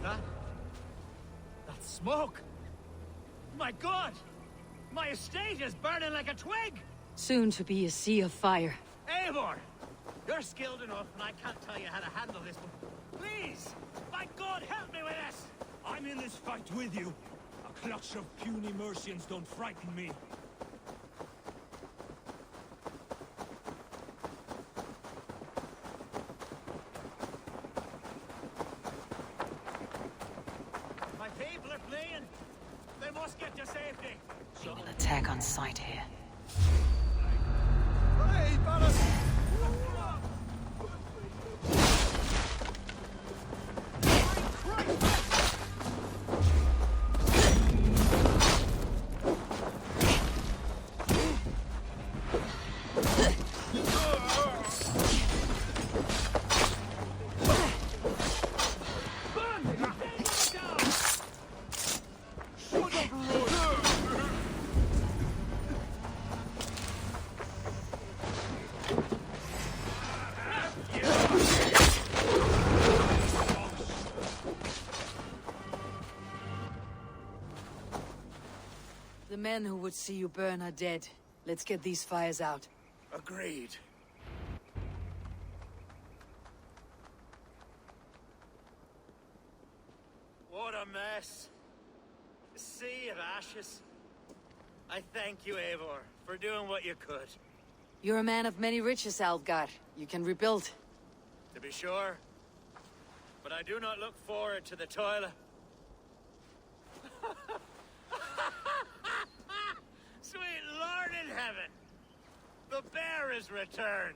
Speaker 4: What's that? That's smoke! My god! My estate is burning like a twig!
Speaker 1: Soon to be a sea of fire.
Speaker 4: Eivor! You're skilled enough, and I can't tell you how to handle this, but please! My god, help me with this!
Speaker 10: I'm in this fight with you. A clutch of puny Mercians don't frighten me.
Speaker 4: My people are fleeing! They must get to safety!
Speaker 1: We will attack on sight here.
Speaker 7: Hey, Baron!
Speaker 1: The men who would see you burn are dead. Let's get these fires out.
Speaker 4: Agreed. What a mess. A sea of ashes. I thank you, Eivor, for doing what you could.
Speaker 1: You're a man of many riches, Alfgar. You can rebuild.
Speaker 4: To be sure. But I do not look forward to the toilet. Sweet Lord in heaven! The bear is returned!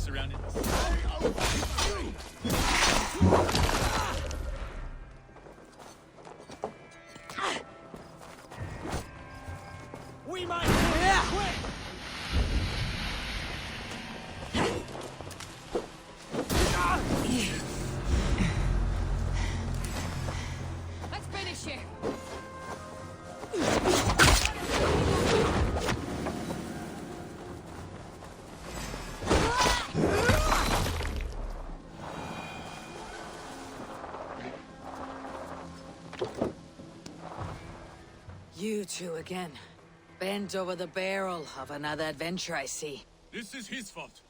Speaker 10: Around it.
Speaker 4: We might quit.
Speaker 12: Let's finish it.
Speaker 1: You two again. Bent over the barrel of another adventure, I see.
Speaker 15: This is his fault.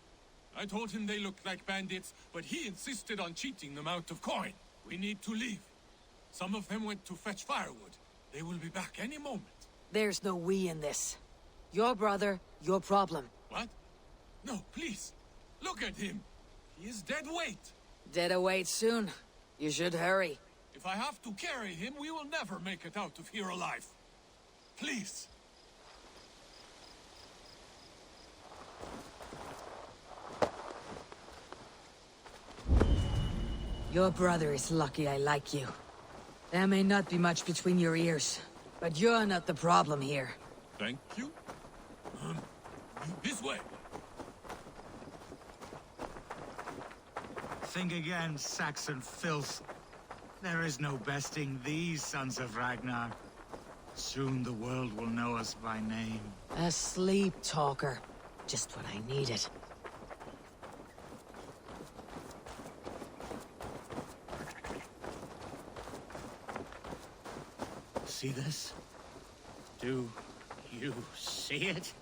Speaker 15: I told him they looked like bandits, but he insisted on cheating them out of coin. We need to leave. Some of them went to fetch firewood. They will be back any moment.
Speaker 1: There's no we in this. Your brother, your problem.
Speaker 15: What? No, please. Look at him. He is dead weight.
Speaker 1: Dead await soon. You should hurry.
Speaker 15: If I have to carry him, we will never make it out of here alive. Please.
Speaker 1: Your brother is lucky I like you. There may not be much between your ears, but you're not the problem here.
Speaker 15: Thank you. This way.
Speaker 16: Think again, Saxon filth.
Speaker 6: There is no besting these sons of Ragnar. Soon the world will know us by name.
Speaker 1: A sleep talker. Just what I needed.
Speaker 6: See this? Do you see it?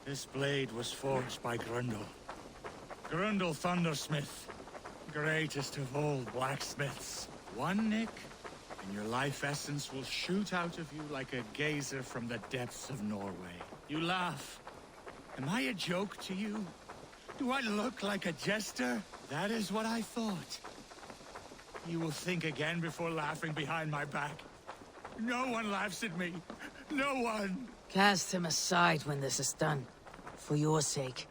Speaker 6: This blade was forged by Grundle. Grundle Thundersmith. Greatest of all blacksmiths. One nick, and your life essence will shoot out of you like a geyser from the depths of Norway. You laugh. Am I a joke to you? Do I look like a jester? That is what I thought. You will think again before laughing behind my back. No one laughs at me. No one.
Speaker 1: Cast him aside when this is done. For your sake.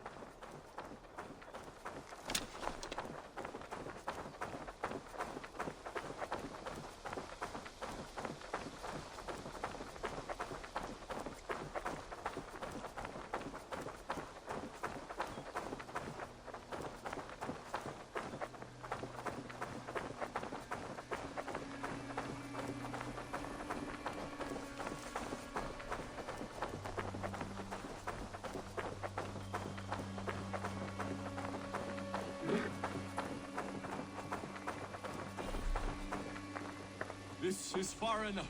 Speaker 15: This is far enough.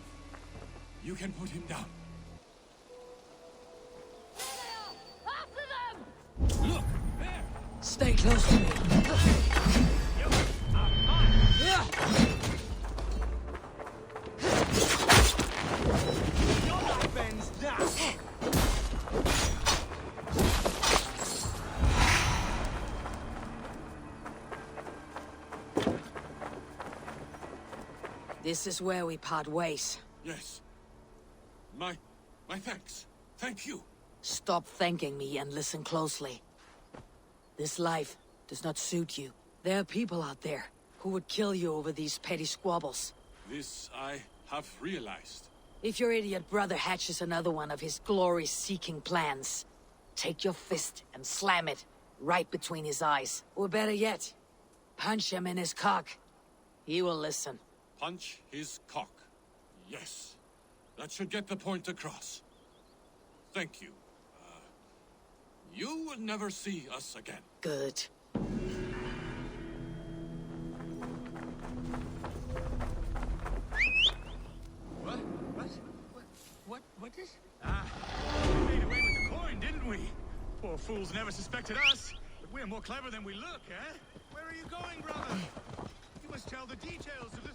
Speaker 15: You can put him down. Look, there!
Speaker 1: Stay close to me.
Speaker 5: Your life ends now!
Speaker 1: This is where we part ways.
Speaker 15: Yes. My thanks. Thank you.
Speaker 1: Stop thanking me and listen closely. This life does not suit you. There are people out there who would kill you over these petty squabbles.
Speaker 15: This I have realized.
Speaker 1: If your idiot brother hatches another one of his glory-seeking plans, take your fist and slam it right between his eyes. Or better yet, punch him in his cock. He will listen.
Speaker 15: Punch his cock. Yes. That should get the point across. Thank you. You will never see us again.
Speaker 1: Good.
Speaker 6: What is? We made away with the coin, didn't we? Poor fools never suspected us. But we're more clever than we look, eh? Where are you going, brother? You must tell the details of this.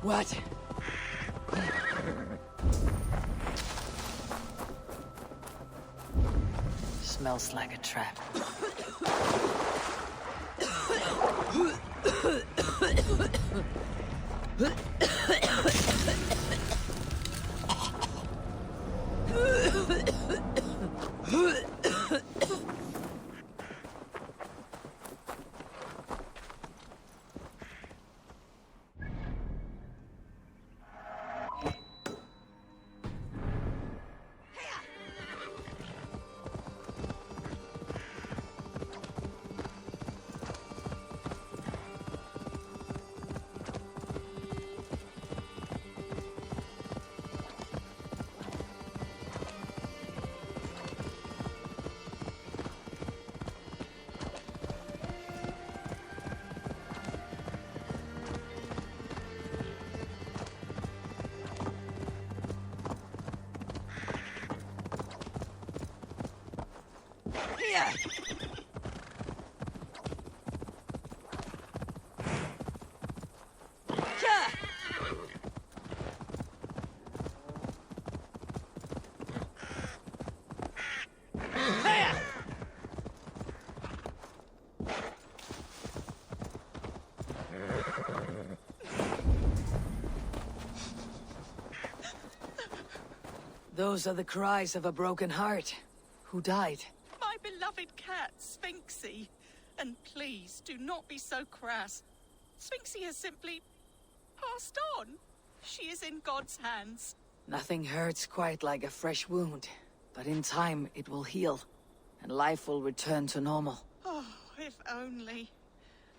Speaker 1: What? smells like a trap. Those are the cries of a broken heart. Who died?
Speaker 16: My beloved cat, Sphinxie. And please, do not be so crass. Sphinxie has simply passed on. She is in God's hands.
Speaker 1: Nothing hurts quite like a fresh wound. But in time, it will heal. And life will return to normal.
Speaker 16: Oh, if only.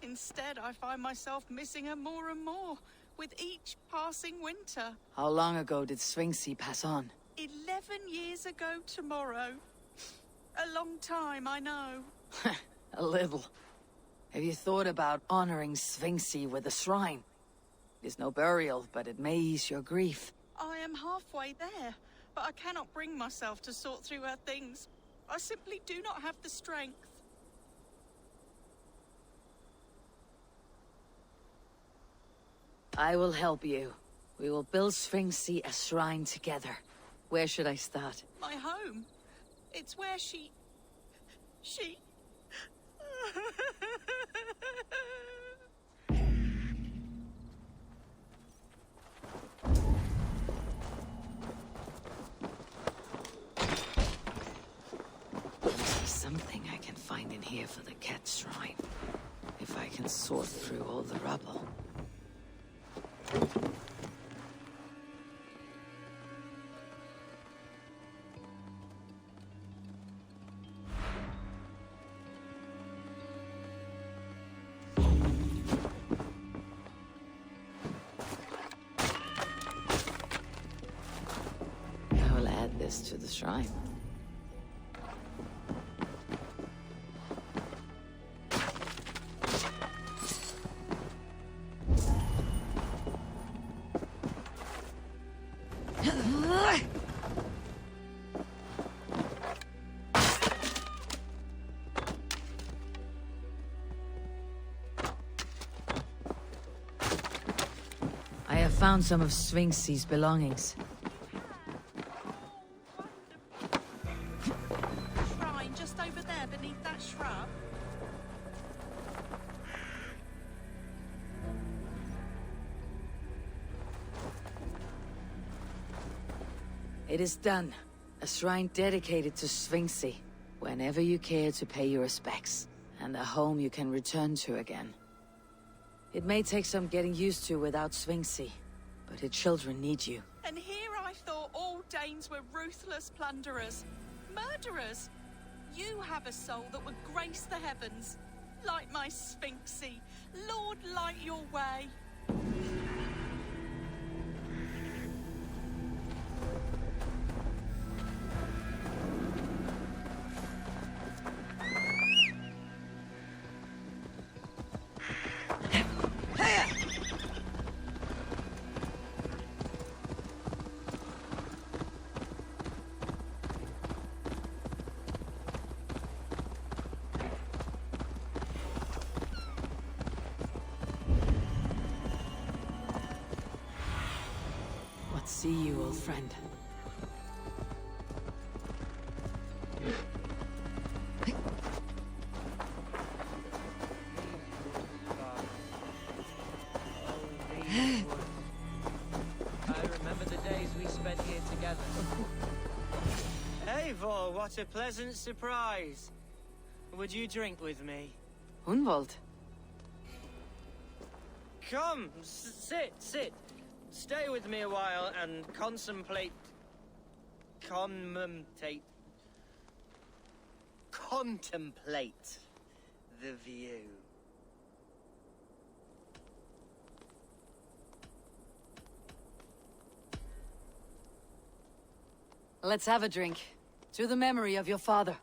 Speaker 16: Instead, I find myself missing her more and more, with each passing winter.
Speaker 1: How long ago did Sphinxie pass on?
Speaker 16: 11 years ago tomorrow. A long time, I know.
Speaker 1: A little. Have you thought about honoring Sphinxie with a shrine? There's no burial, but it may ease your grief.
Speaker 16: I am halfway there, but I cannot bring myself to sort through her things. I simply do not have the strength.
Speaker 1: I will help you. We will build Sphinxie a shrine together. Where should I start?
Speaker 16: My home. It's where she...
Speaker 1: Something I can find in here for the cat shrine. If I can sort through all the rubble. I will add this to the shrine. I have found some of Sphinxie's belongings.
Speaker 16: Shrine just over there beneath that shrub.
Speaker 1: It is done. A shrine dedicated to Sphinxie. Whenever you care to pay your respects. And a home you can return to again. It may take some getting used to without Sphinxie. But her children need you.
Speaker 16: And here I thought all Danes were ruthless plunderers. Murderers. You have a soul that would grace the heavens. Like my Sphinxie. Lord, light your way.
Speaker 1: See you, old friend.
Speaker 9: what a pleasant surprise. Would you drink with me?
Speaker 1: Hunwald.
Speaker 9: Come, sit. Stay with me a while and contemplate the view.
Speaker 1: Let's have a drink. To the memory of your father.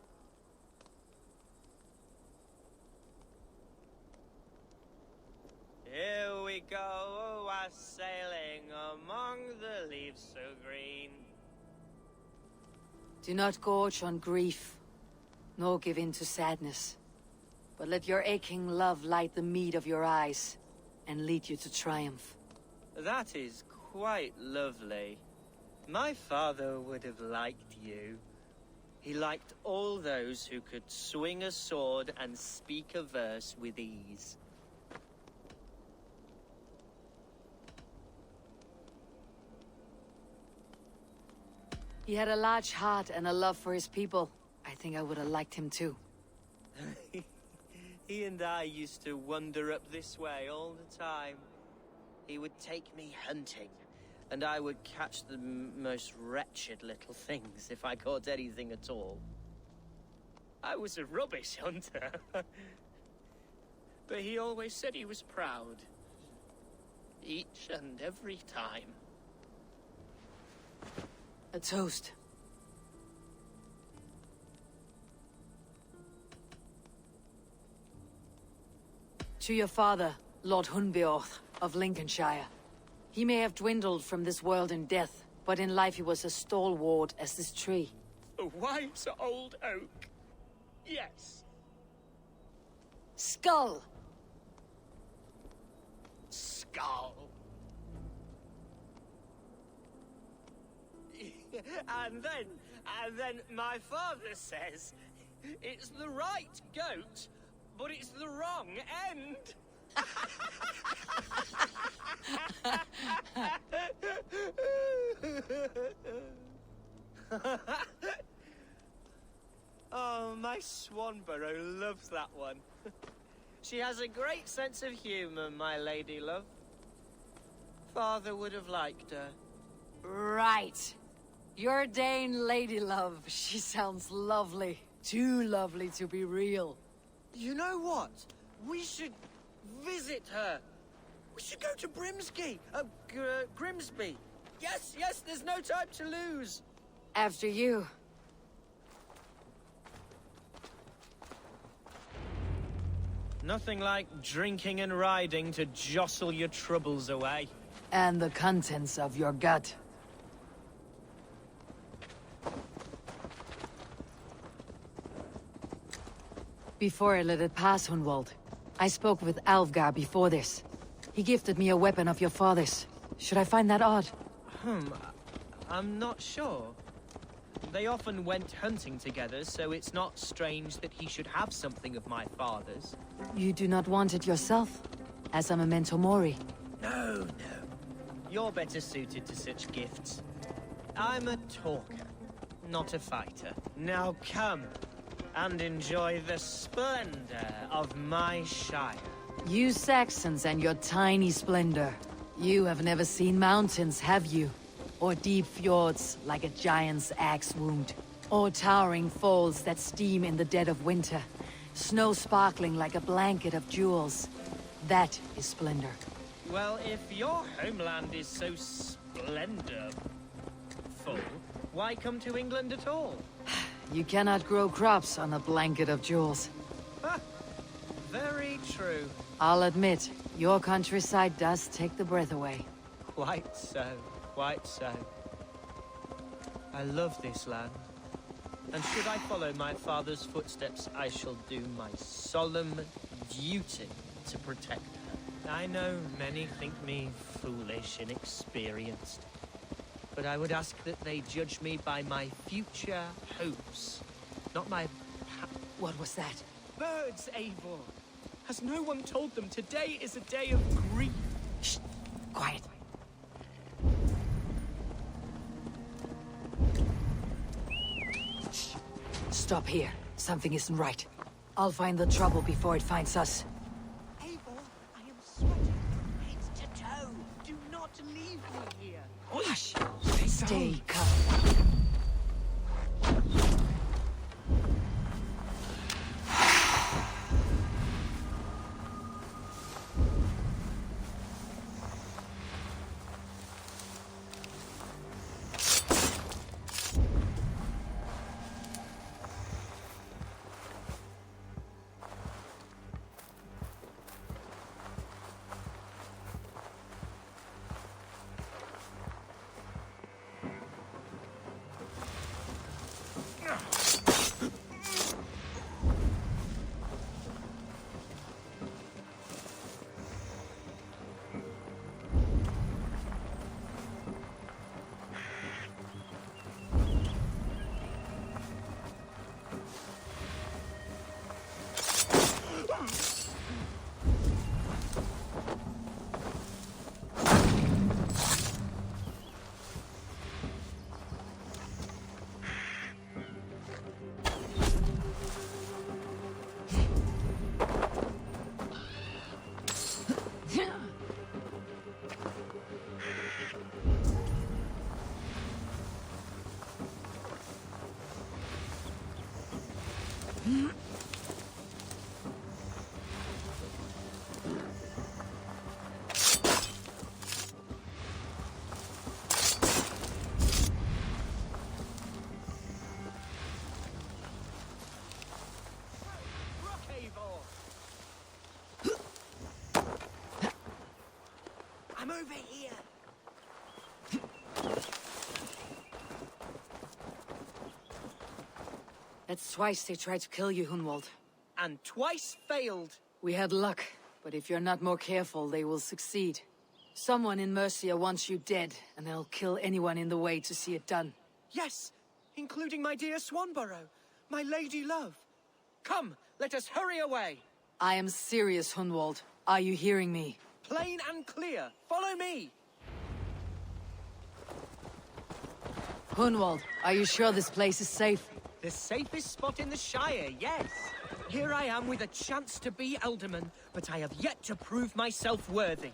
Speaker 9: Here we go, sailing among the leaves so green.
Speaker 1: Do not gorge on grief, nor give in to sadness. But let your aching love light the mead of your eyes, and lead you to triumph.
Speaker 9: That is quite lovely. My father would have liked you. He liked all those who could swing a sword and speak a verse with ease.
Speaker 1: He had a large heart and a love for his people. I think I would have liked him too.
Speaker 9: He and I used to wander up this way all the time. He would take me hunting, and I would catch the most wretched little things if I caught anything at all. I was a rubbish hunter. But he always said he was proud. Each and every time.
Speaker 1: A toast. To your father, Lord Hunbeorth of Lincolnshire. He may have dwindled from this world in death, but in life he was as stalwart as this tree.
Speaker 9: A wise old oak. Yes.
Speaker 1: Skull!
Speaker 9: Skull. And then my father says, it's the right goat, but it's the wrong end. Oh, my Swanborough loves that one. She has a great sense of humor, my lady love. Father would have liked her.
Speaker 1: Right. Your Dane lady love. She sounds lovely. Too lovely to be real.
Speaker 9: You know what? We should visit her. We should go to Grimsby. Yes, there's no time to lose.
Speaker 1: After you.
Speaker 9: Nothing like drinking and riding to jostle your troubles away.
Speaker 1: And the contents of your gut. Before I let it pass, Hunwald, I spoke with Alfgar before this. He gifted me a weapon of your father's. Should I find that odd?
Speaker 9: I'm not sure. They often went hunting together, so it's not strange that he should have something of my father's.
Speaker 1: You do not want it yourself, as a memento mori?
Speaker 9: No. You're better suited to such gifts. I'm a talker, not a fighter. Now come, and enjoy the splendor of my shire.
Speaker 1: You Saxons and your tiny splendor. You have never seen mountains, have you? Or deep fjords like a giant's axe wound. Or towering falls that steam in the dead of winter. Snow sparkling like a blanket of jewels. That is splendor.
Speaker 9: Well, if your homeland is so splendorful, why come to England at all?
Speaker 1: You cannot grow crops on a blanket of jewels.
Speaker 9: Very true.
Speaker 1: I'll admit, your countryside does take the breath away.
Speaker 9: Quite so. I love this land. And should I follow my father's footsteps, I shall do my solemn duty to protect her. I know many think me foolish, inexperienced. But I would ask that they judge me by my future hopes, not my
Speaker 1: What was that?
Speaker 9: Birds, Eivor! Has no one told them today is a day of grief?
Speaker 1: Shh! Quiet. stop here. Something isn't right. I'll find the trouble before it finds us.
Speaker 5: Eivor, I am sweating head to toe. Do not leave me here.
Speaker 1: Hush! Stay calm.
Speaker 5: I'm over here.
Speaker 1: That's twice they tried to kill you, Hunwald.
Speaker 5: And twice failed.
Speaker 1: We had luck, but if you're not more careful, they will succeed. Someone in Mercia wants you dead, and they'll kill anyone in the way to see it done.
Speaker 5: Yes, including my dear Swanborough, my lady love. Come, let us hurry away.
Speaker 1: I am serious, Hunwald. Are you hearing me?
Speaker 5: Plain and clear. Follow me.
Speaker 1: Hunwald, are you sure this place is safe?
Speaker 5: The safest spot in the Shire, yes. Here I am with a chance to be Alderman, but I have yet to prove myself worthy.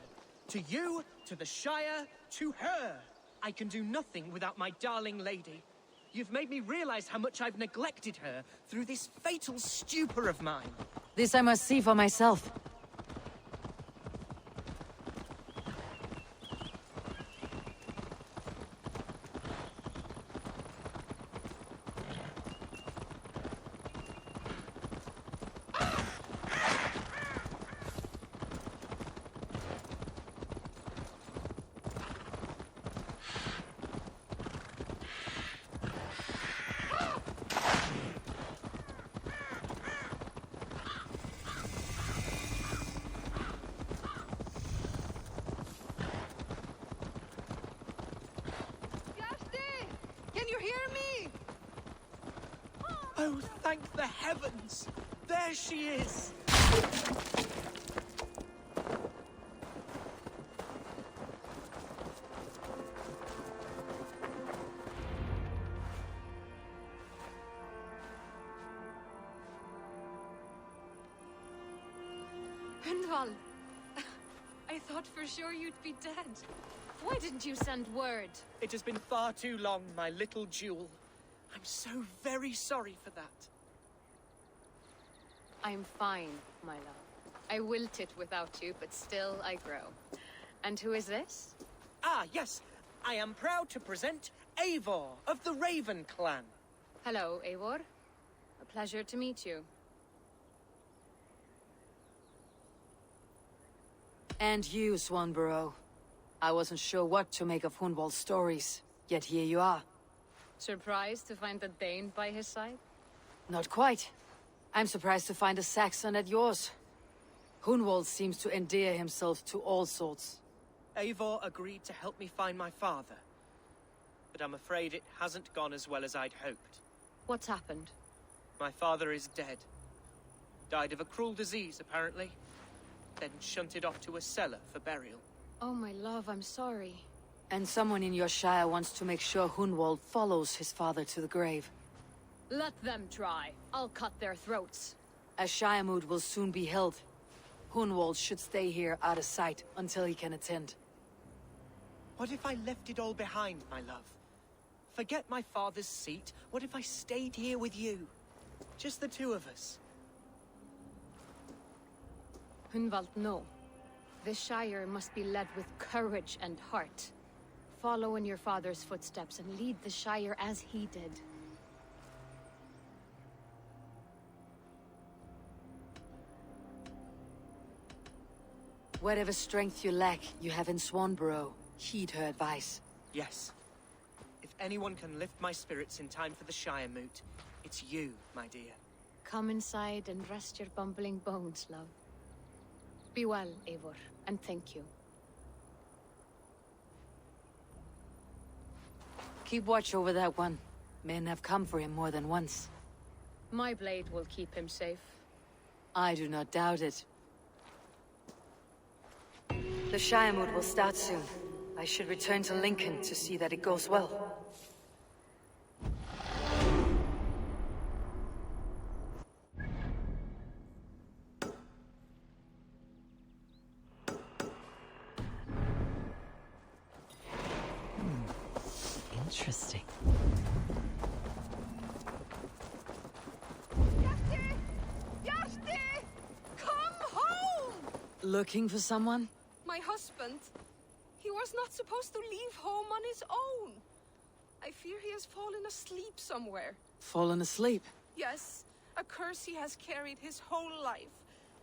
Speaker 5: To you, to the Shire, to her. I can do nothing without my darling lady. You've made me realize how much I've neglected her through this fatal stupor of mine.
Speaker 1: This I must see for myself.
Speaker 16: Can you hear me?
Speaker 5: Oh, thank the heavens! There she is!
Speaker 12: Hundval! I thought for sure you'd be dead. Why didn't you send word?
Speaker 5: It has been far too long, my little jewel. I'm so very sorry for that.
Speaker 12: I'm fine, my love. I wilted without you, but still I grow. And who is this?
Speaker 5: Ah, yes. I am proud to present Eivor of the Raven clan.
Speaker 12: Hello, Eivor. A pleasure to meet you.
Speaker 1: And you, Swanborough. I wasn't sure what to make of Hunwald's stories, yet here you are.
Speaker 12: Surprised to find a Dane by his side?
Speaker 1: Not quite. I'm surprised to find a Saxon at yours. Hunwald seems to endear himself to all sorts.
Speaker 5: Eivor agreed to help me find my father. But I'm afraid it hasn't gone as well as I'd hoped.
Speaker 12: What's happened?
Speaker 5: My father is dead. Died of a cruel disease, apparently. Then shunted off to a cellar for burial.
Speaker 12: Oh, my love, I'm sorry.
Speaker 1: And someone in your shire wants to make sure Hunwald follows his father to the grave.
Speaker 17: Let them try. I'll cut their throats.
Speaker 1: A Shiamud will soon be held. Hunwald should stay here out of sight until he can attend.
Speaker 5: What if I left it all behind, my love? Forget my father's seat. What if I stayed here with you? Just the two of us.
Speaker 17: Hunwald, no. The Shire must be led with courage and heart. Follow in your father's footsteps and lead the Shire as he did.
Speaker 1: Whatever strength you lack, you have in Swanborough. Heed her advice.
Speaker 5: Yes. If anyone can lift my spirits in time for the Shire moot, it's you, my dear.
Speaker 17: Come inside and rest your bumbling bones, love. Be well, Eivor, and thank you.
Speaker 1: Keep watch over that one. Men have come for him more than once.
Speaker 17: My blade will keep him safe.
Speaker 1: I do not doubt it. The Shiremood will start soon. I should return to Lincoln to see that it goes well.
Speaker 18: Interesting.
Speaker 16: Bjarti! Come home!
Speaker 1: Looking for someone?
Speaker 16: My husband. He was not supposed to leave home on his own. I fear he has fallen asleep somewhere.
Speaker 1: Fallen asleep?
Speaker 16: Yes, a curse he has carried his whole life.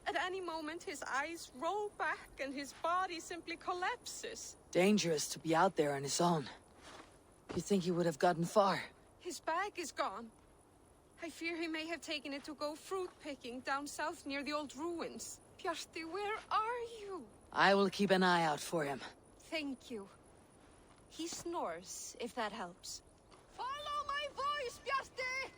Speaker 16: At any moment, his eyes roll back and his body simply collapses.
Speaker 1: Dangerous to be out there on his own. You think he would have gotten far?
Speaker 16: His bag is gone. I fear he may have taken it to go fruit picking down south near the old ruins. Bjarti, where are you?
Speaker 1: I will keep an eye out for him.
Speaker 16: Thank you. He snores, if that helps. Follow my voice, Bjarti!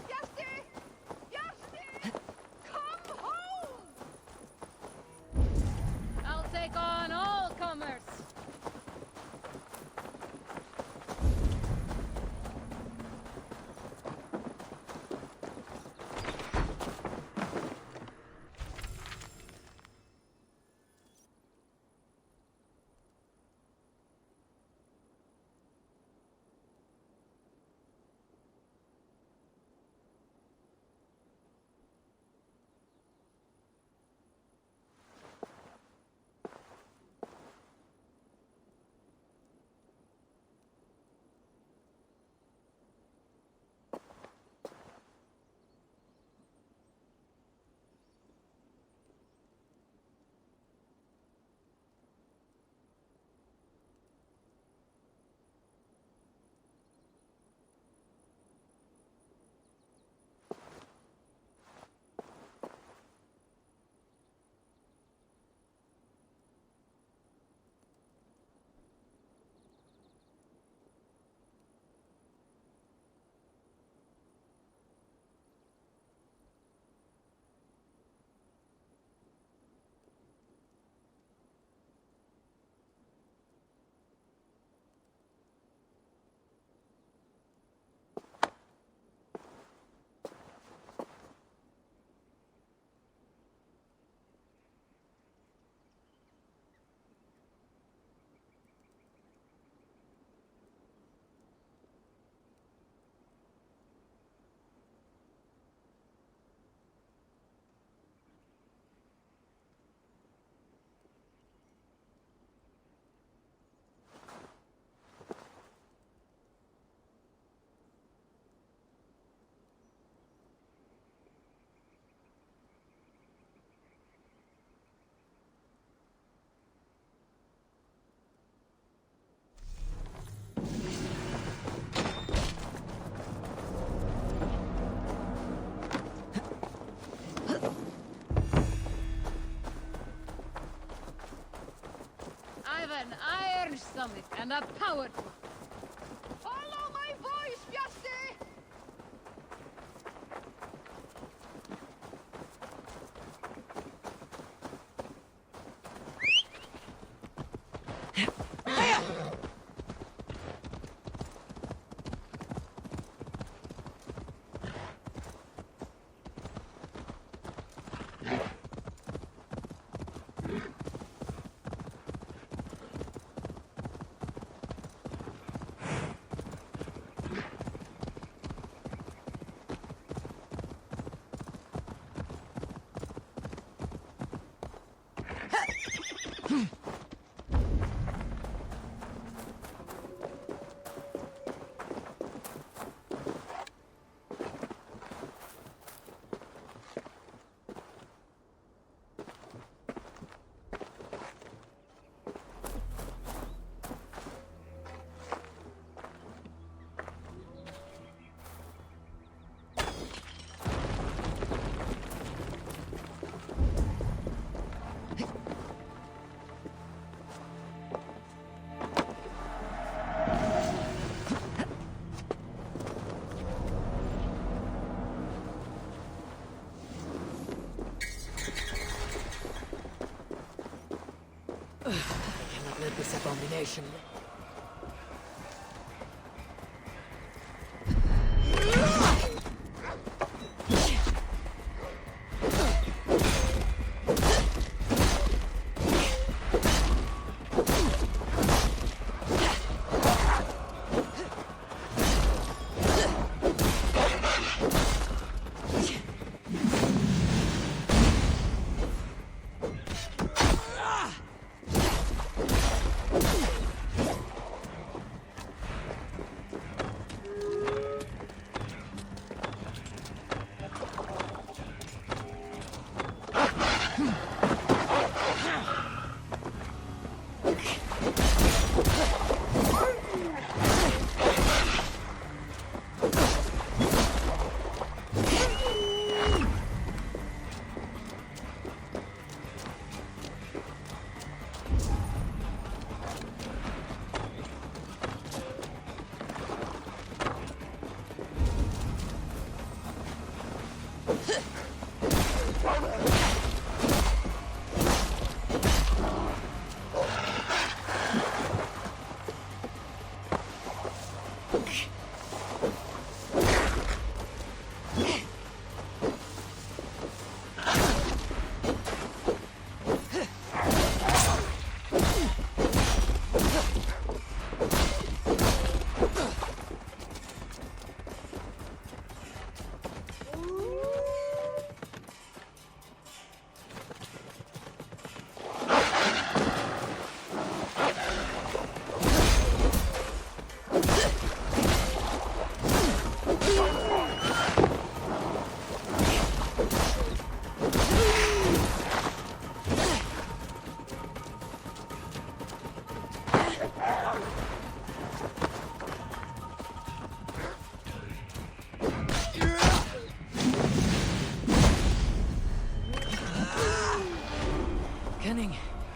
Speaker 16: Bjarti! Bjarti! Come home!
Speaker 17: I'll take on all comers. An iron stomach and a powerful.
Speaker 16: Follow my voice, Bjarti!
Speaker 1: I cannot let this abomination live.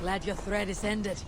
Speaker 1: Glad your thread is ended.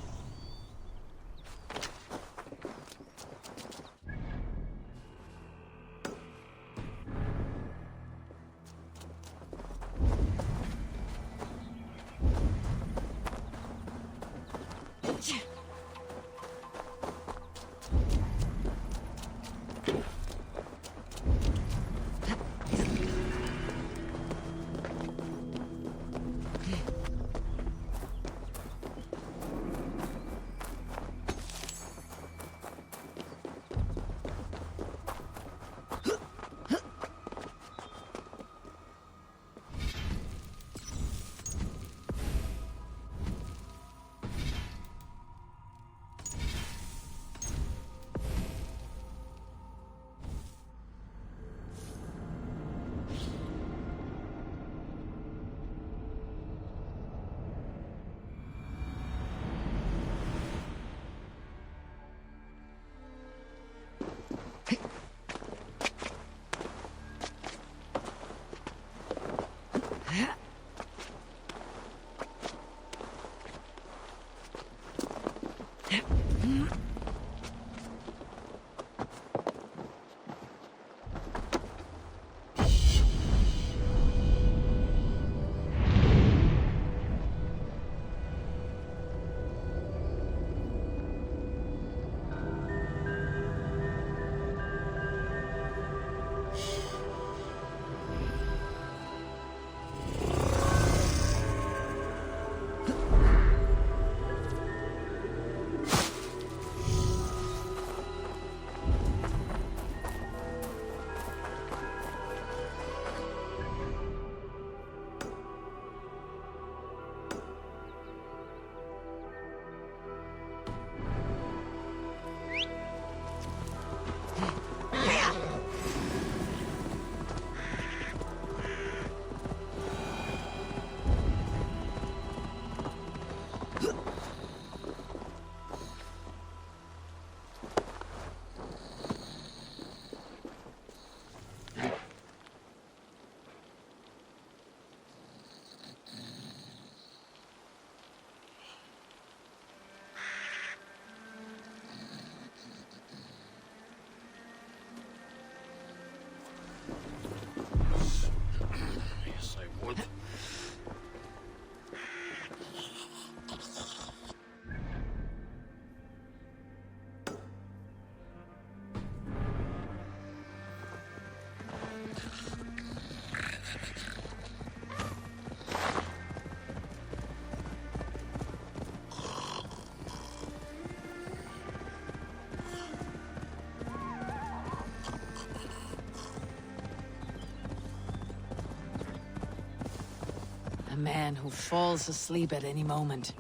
Speaker 1: man who falls asleep at any moment.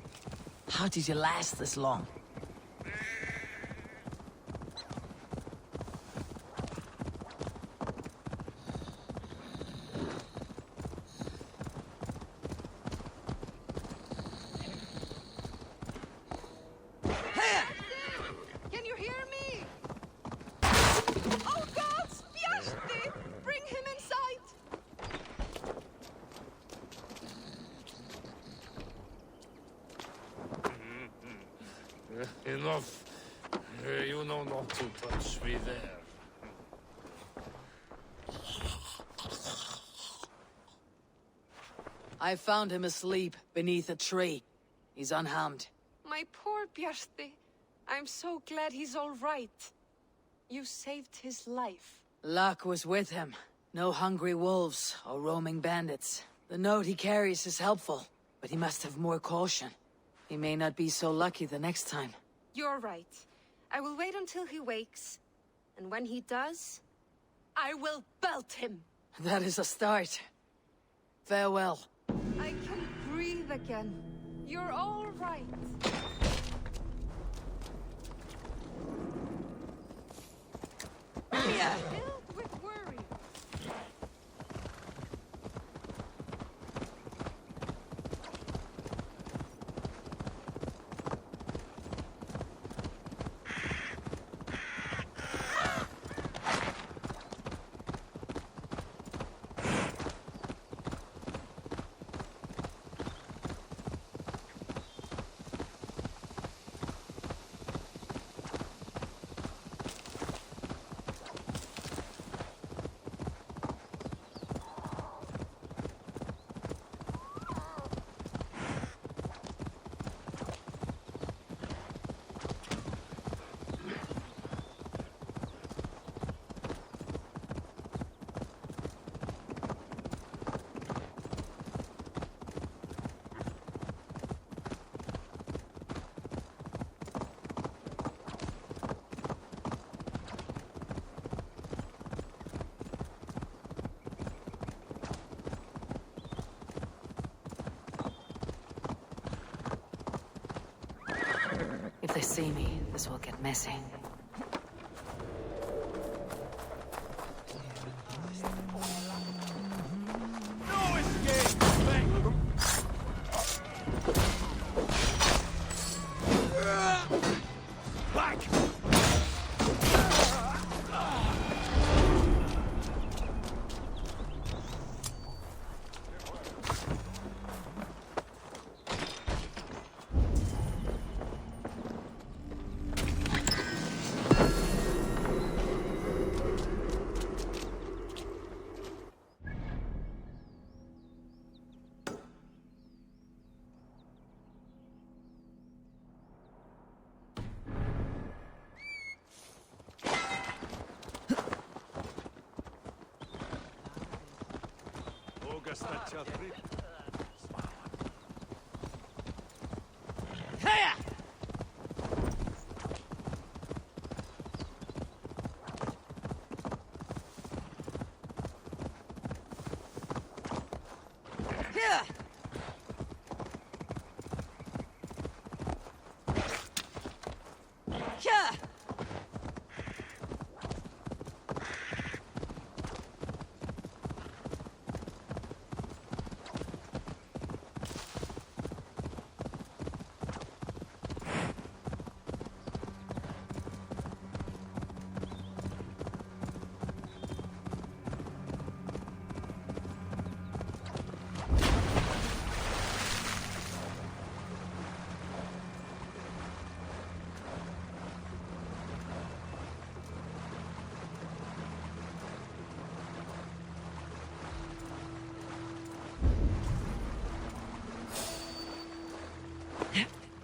Speaker 1: How did you last this long?
Speaker 3: Can you hear me? Oh gods! Bjarte! Bring him inside!
Speaker 15: Enough. You know not to touch me there.
Speaker 1: I found him asleep beneath a tree. He's unharmed.
Speaker 3: My poor Bjarte. I'm so glad he's all right. You saved his life.
Speaker 1: Luck was with him. No hungry wolves or roaming bandits. The note he carries is helpful, but he must have more caution. He may not be so lucky the next time.
Speaker 3: You're right. I will wait until he wakes. And when he does, I will belt him.
Speaker 1: That is a start. Farewell.
Speaker 3: I can breathe again. You're all right. Filled with worry.
Speaker 1: If they see me, this will get messy.
Speaker 15: No escape! Back!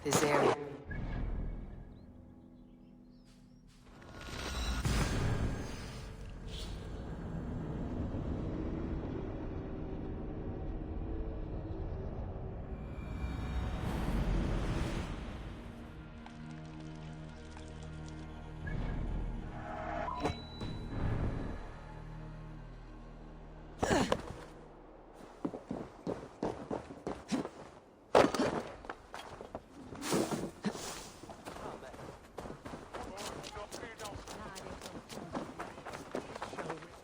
Speaker 1: This area.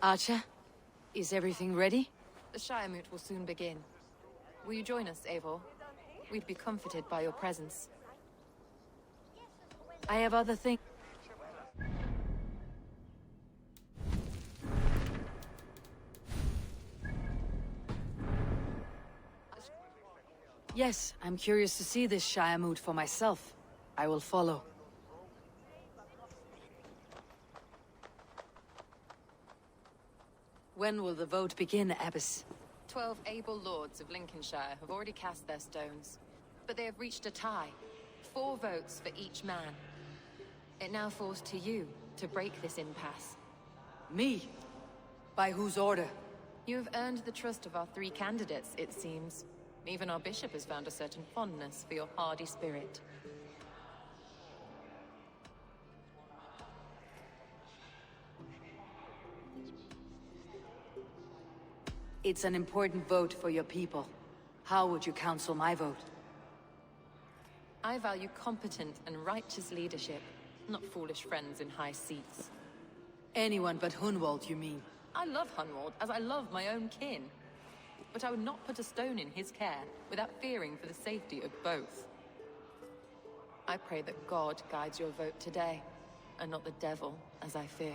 Speaker 1: Archer, is everything ready?
Speaker 12: The Shire Moot will soon begin. Will you join us, Eivor? We'd be comforted by your presence.
Speaker 1: I have other things. Yes, I'm curious to see this Shire Moot for myself. I will follow. When will the vote begin, Abbess?
Speaker 12: 12 able lords of Lincolnshire have already cast their stones, but they have reached a tie. 4 votes for each man. It now falls to you to break this impasse.
Speaker 1: Me? By whose order?
Speaker 12: You have earned the trust of our 3 candidates, it seems. Even our bishop has found a certain fondness for your hardy spirit.
Speaker 1: It's an important vote for your people. How would you counsel my vote?
Speaker 12: I value competent and righteous leadership, not foolish friends in high seats.
Speaker 1: Anyone but Hunwald, you mean?
Speaker 12: I love Hunwald as I love my own kin. But I would not put a stone in his care without fearing for the safety of both. I pray that God guides your vote today, and not the devil, as I fear.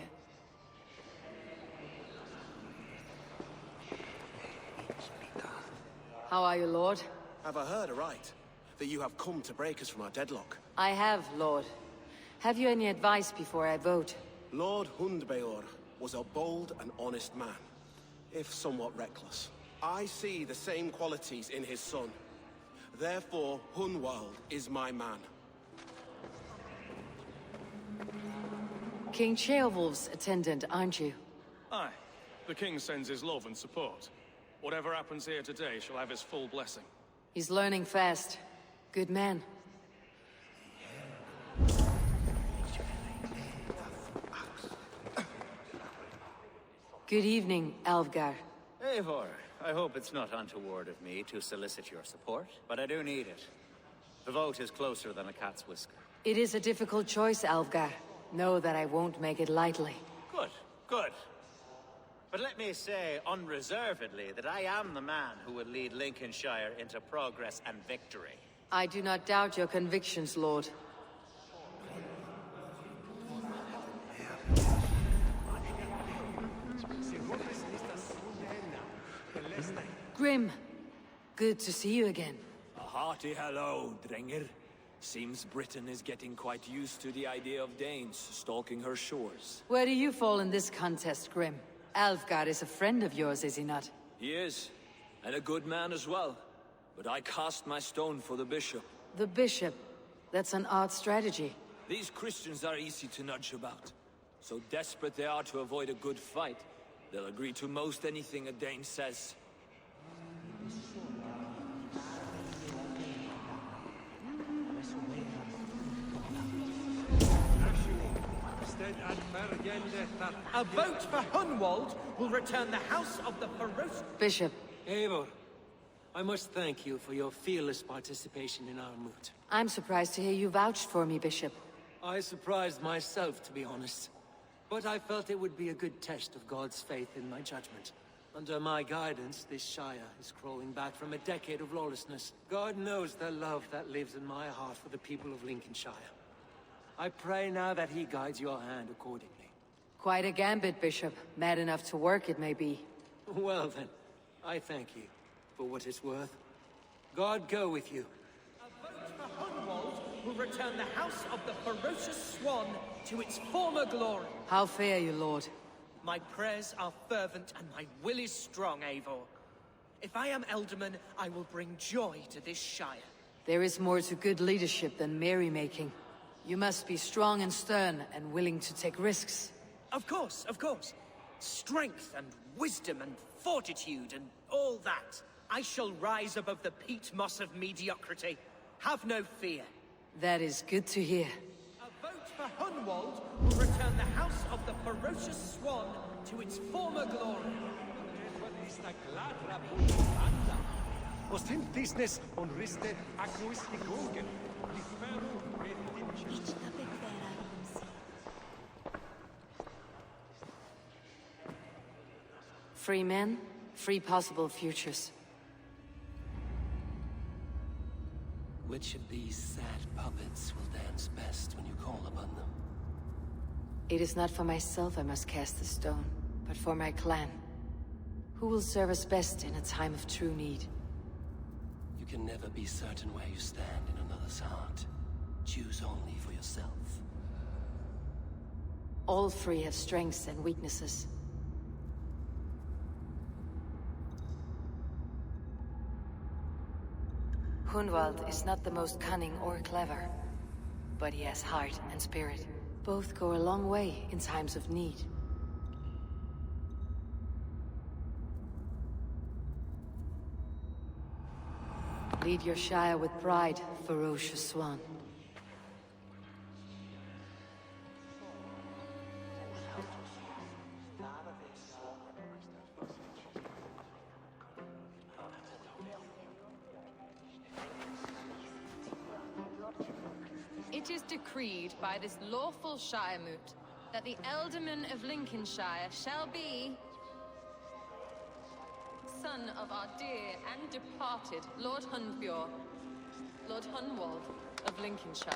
Speaker 1: How are you, Lord?
Speaker 19: Have I heard aright? That you have come to break us from our deadlock?
Speaker 1: I have, Lord. Have you any advice before I vote?
Speaker 19: Lord Hundbeor was a bold and honest man, if somewhat reckless. I see the same qualities in his son. Therefore, Hunwald is my man.
Speaker 1: King Ceolwulf's attendant, aren't you?
Speaker 20: Aye. The king sends his love and support. Whatever happens here today shall have his full blessing.
Speaker 1: He's learning fast. Good man. Good evening, Alvgar.
Speaker 6: Eivor, I hope it's not untoward of me to solicit your support, but I do need it. The vote is closer than a cat's whisker.
Speaker 1: It is a difficult choice, Alvgar. Know that I won't make it lightly.
Speaker 6: Good, good. But let me say unreservedly that I am the man who will lead Lincolnshire into progress and victory.
Speaker 1: I do not doubt your convictions, Lord. Grim, good to see you again.
Speaker 10: A hearty hello, Drenger. Seems Britain is getting quite used to the idea of Danes stalking her shores.
Speaker 1: Where do you fall in this contest, Grim? Alfgard is a friend of yours, is he not?
Speaker 10: He is, and a good man as well. But I cast my stone for the bishop.
Speaker 1: The bishop? That's an odd strategy.
Speaker 10: These Christians are easy to nudge about. So desperate they are to avoid a good fight, they'll agree to most anything a Dane says.
Speaker 5: A vote for Hunwald will return the House of the Ferocious...
Speaker 1: Bishop.
Speaker 11: Eivor, I must thank you for your fearless participation in our moot.
Speaker 1: I'm surprised to hear you vouched for me, Bishop.
Speaker 11: I surprised myself, to be honest. But I felt it would be a good test of God's faith in my judgment. Under my guidance, this Shire is crawling back from a decade of lawlessness. God knows the love that lives in my heart for the people of Lincolnshire. I pray now that he guides your hand accordingly.
Speaker 1: Quite a gambit, Bishop. Mad enough to work, it may be.
Speaker 11: Well then, I thank you for what it's worth. God go with you.
Speaker 5: A vote for Hunwald will return the House of the Ferocious Swan to its former glory.
Speaker 1: How fare you, Lord?
Speaker 5: My prayers are fervent and my will is strong, Eivor. If I am Elderman, I will bring joy to this Shire.
Speaker 1: There is more to good leadership than merrymaking. You must be strong and stern and willing to take risks.
Speaker 5: Of course, of course. Strength and wisdom and fortitude and all that. I shall rise above the peat moss of mediocrity. Have no fear.
Speaker 1: That is good to hear.
Speaker 5: A vote for Hunwald will return the House of the Ferocious Swan to its former glory.
Speaker 1: Free men, free possible futures.
Speaker 11: Which of these sad puppets will dance best when you call upon them?
Speaker 1: It is not for myself I must cast the stone, but for my clan. Who will serve us best in a time of true need?
Speaker 11: You can never be certain where you stand in another's heart. Choose only for yourself.
Speaker 1: All three have strengths and weaknesses. Hunwald is not the most cunning or clever, but he has heart and spirit. Both go a long way in times of need. Lead your Shire with pride, ferocious swan.
Speaker 12: It is decreed by this lawful Shiremoot that the Ealdorman of Lincolnshire shall be son of our dear and departed Lord Hunbjorn, Lord Hunwald of Lincolnshire.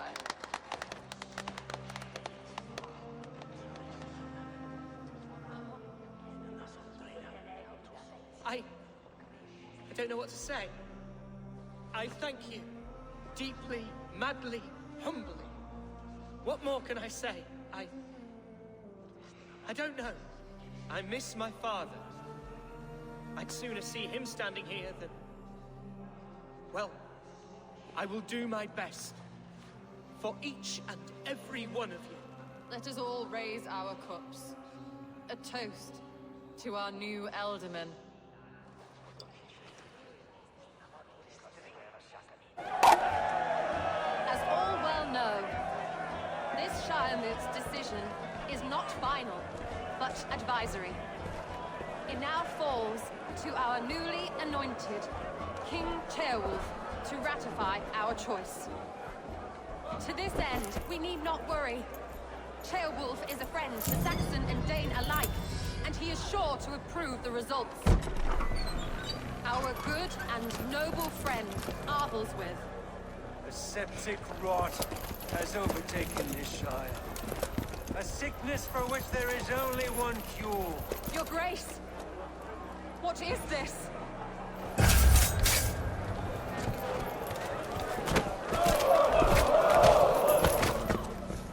Speaker 9: I don't know what to say. I thank you. Deeply, madly, humbly. What more can I say? I don't know. I miss my father. I'd sooner see him standing here than... Well, I will do my best. For each and every one of you.
Speaker 12: Let us all raise our cups. A toast to our new Ealdorman. As all well know, this Shiremoot's decision is not final, but advisory. It now falls to our newly anointed King Ceolwulf to ratify our choice. To this end, we need not worry. Ceolwulf is a friend to Saxon and Dane alike, and he is sure to approve the results. Our good and noble friend, Arthelswith.
Speaker 14: A septic rot has overtaken this Shire. A sickness for which there is only one cure.
Speaker 12: Your Grace! What is this?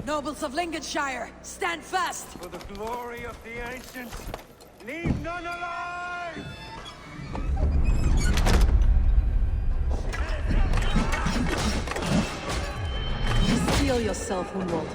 Speaker 1: Nobles of Lincolnshire, stand fast!
Speaker 14: For the glory of the ancients, leave none alive!
Speaker 1: Steel yourself, Hunwald.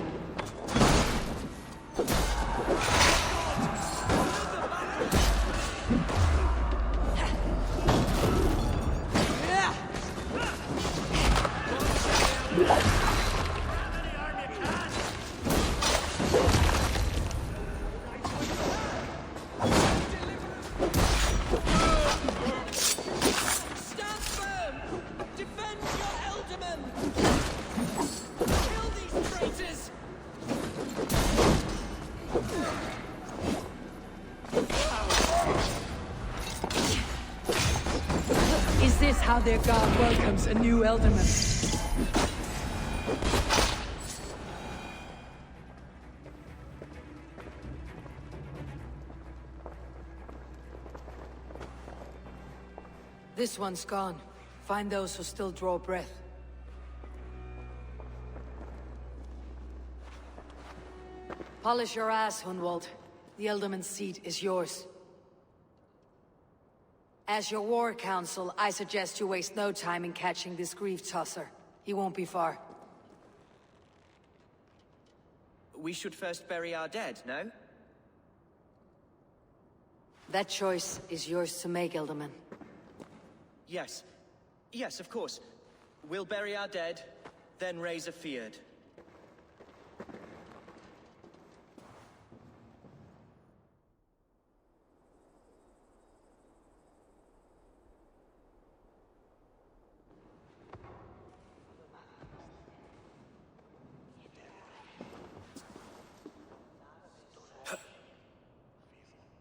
Speaker 1: Is this how their god welcomes a new Ealdorman? This one's gone. Find those who still draw breath. Polish your ass, Hunwald. The Ealdorman's seat is yours. As your war council, I suggest you waste no time in catching this grief-tosser. He won't be far.
Speaker 5: We should first bury our dead, no?
Speaker 1: That choice is yours to make, Ealdorman.
Speaker 5: Yes. Yes, of course. We'll bury our dead, then raise a feard.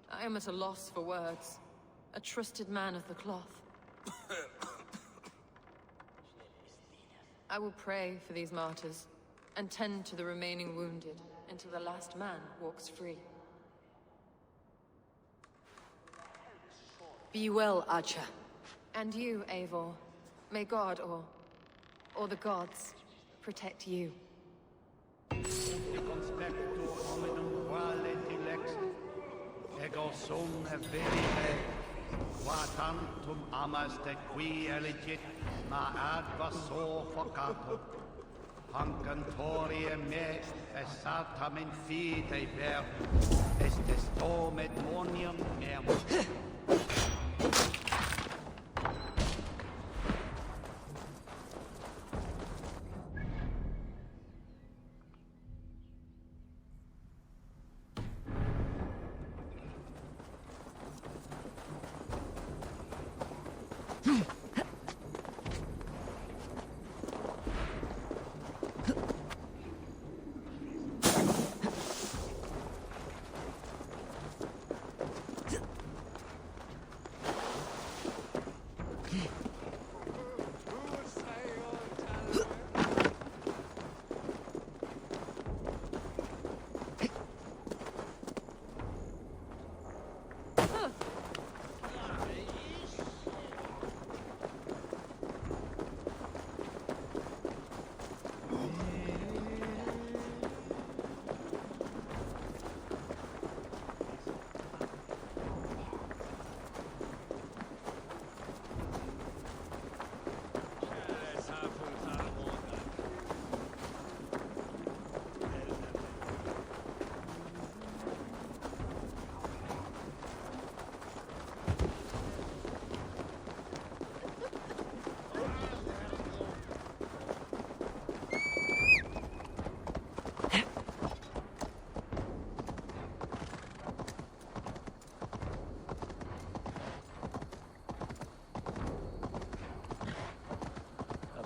Speaker 12: I am at a loss for words. A trusted man of the cloth. I will pray for these martyrs, and tend to the remaining wounded, until the last man walks free.
Speaker 1: Be well, Archer.
Speaker 12: And you, Eivor. May God, or the gods, protect you.
Speaker 21: Ego sum verite, qua tantum amaste qui elegit, ma advaso focato. Hancantorie me esatam in fide ver, estes tome demonium eum.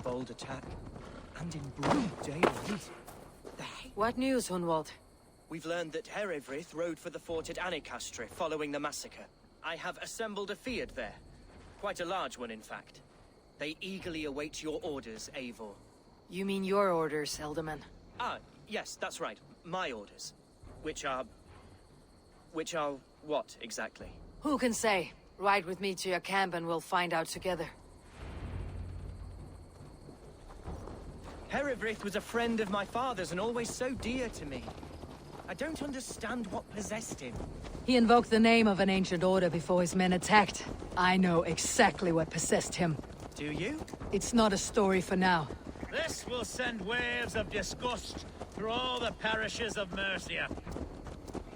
Speaker 5: Bold attack, and in broad daylight.
Speaker 1: What news, Hunwald?
Speaker 5: We've learned that Herefrith rode for the fort at Annikastre following the massacre. I have assembled a field there. Quite a large one, in fact. They eagerly await your orders, Eivor.
Speaker 1: You mean your orders, Elderman?
Speaker 5: Ah, yes, that's right. My orders. Which are what, exactly?
Speaker 1: Who can say? Ride with me to your camp and we'll find out together.
Speaker 5: Herefrith was a friend of my father's and always so dear to me. I don't understand what possessed him.
Speaker 1: He invoked the name of an ancient order before his men attacked. I know exactly what possessed him.
Speaker 5: Do you?
Speaker 1: It's not a story for now.
Speaker 4: This will send waves of disgust through all the parishes of Mercia.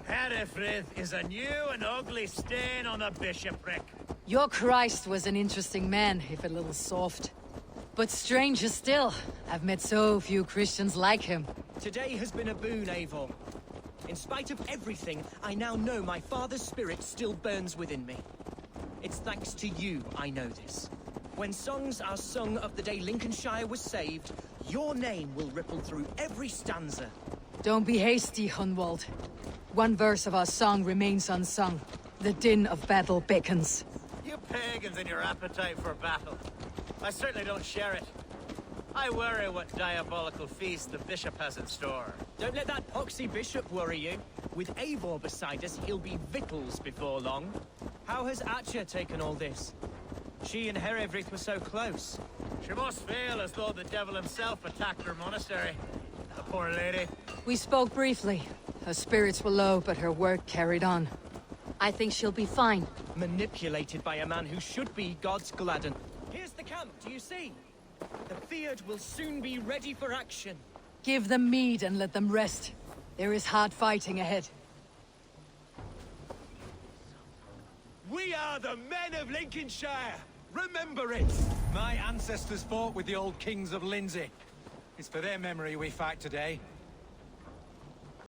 Speaker 4: Herefrith is a new and ugly stain on the bishopric.
Speaker 1: Your Christ was an interesting man, if a little soft. But stranger still, I've met so few Christians like him.
Speaker 5: Today has been a boon, Eivor. In spite of everything, I now know my father's spirit still burns within me. It's thanks to you I know this. When songs are sung of the day Lincolnshire was saved, your name will ripple through every stanza.
Speaker 1: Don't be hasty, Hunwald. One verse of our song remains unsung. The din of battle beckons.
Speaker 4: You pagans and your appetite for battle. I certainly don't share it. I worry what diabolical feast the bishop has in store.
Speaker 5: Don't let that poxy bishop worry you. With Eivor beside us, he'll be victuals before long. How has Atcha taken all this? She and Herefrith were so close.
Speaker 4: She must feel as though the devil himself attacked her monastery. The poor lady.
Speaker 1: We spoke briefly. Her spirits were low, but her work carried on. I think she'll be fine.
Speaker 5: Manipulated by a man who should be God's Gladden. Here's the camp, do you see? The Fyrd will soon be ready for action.
Speaker 1: Give them mead and let them rest. There is hard fighting ahead.
Speaker 22: We are the men of Lincolnshire! Remember it!
Speaker 23: My ancestors fought with the old kings of Lindsey. It's for their memory we fight today.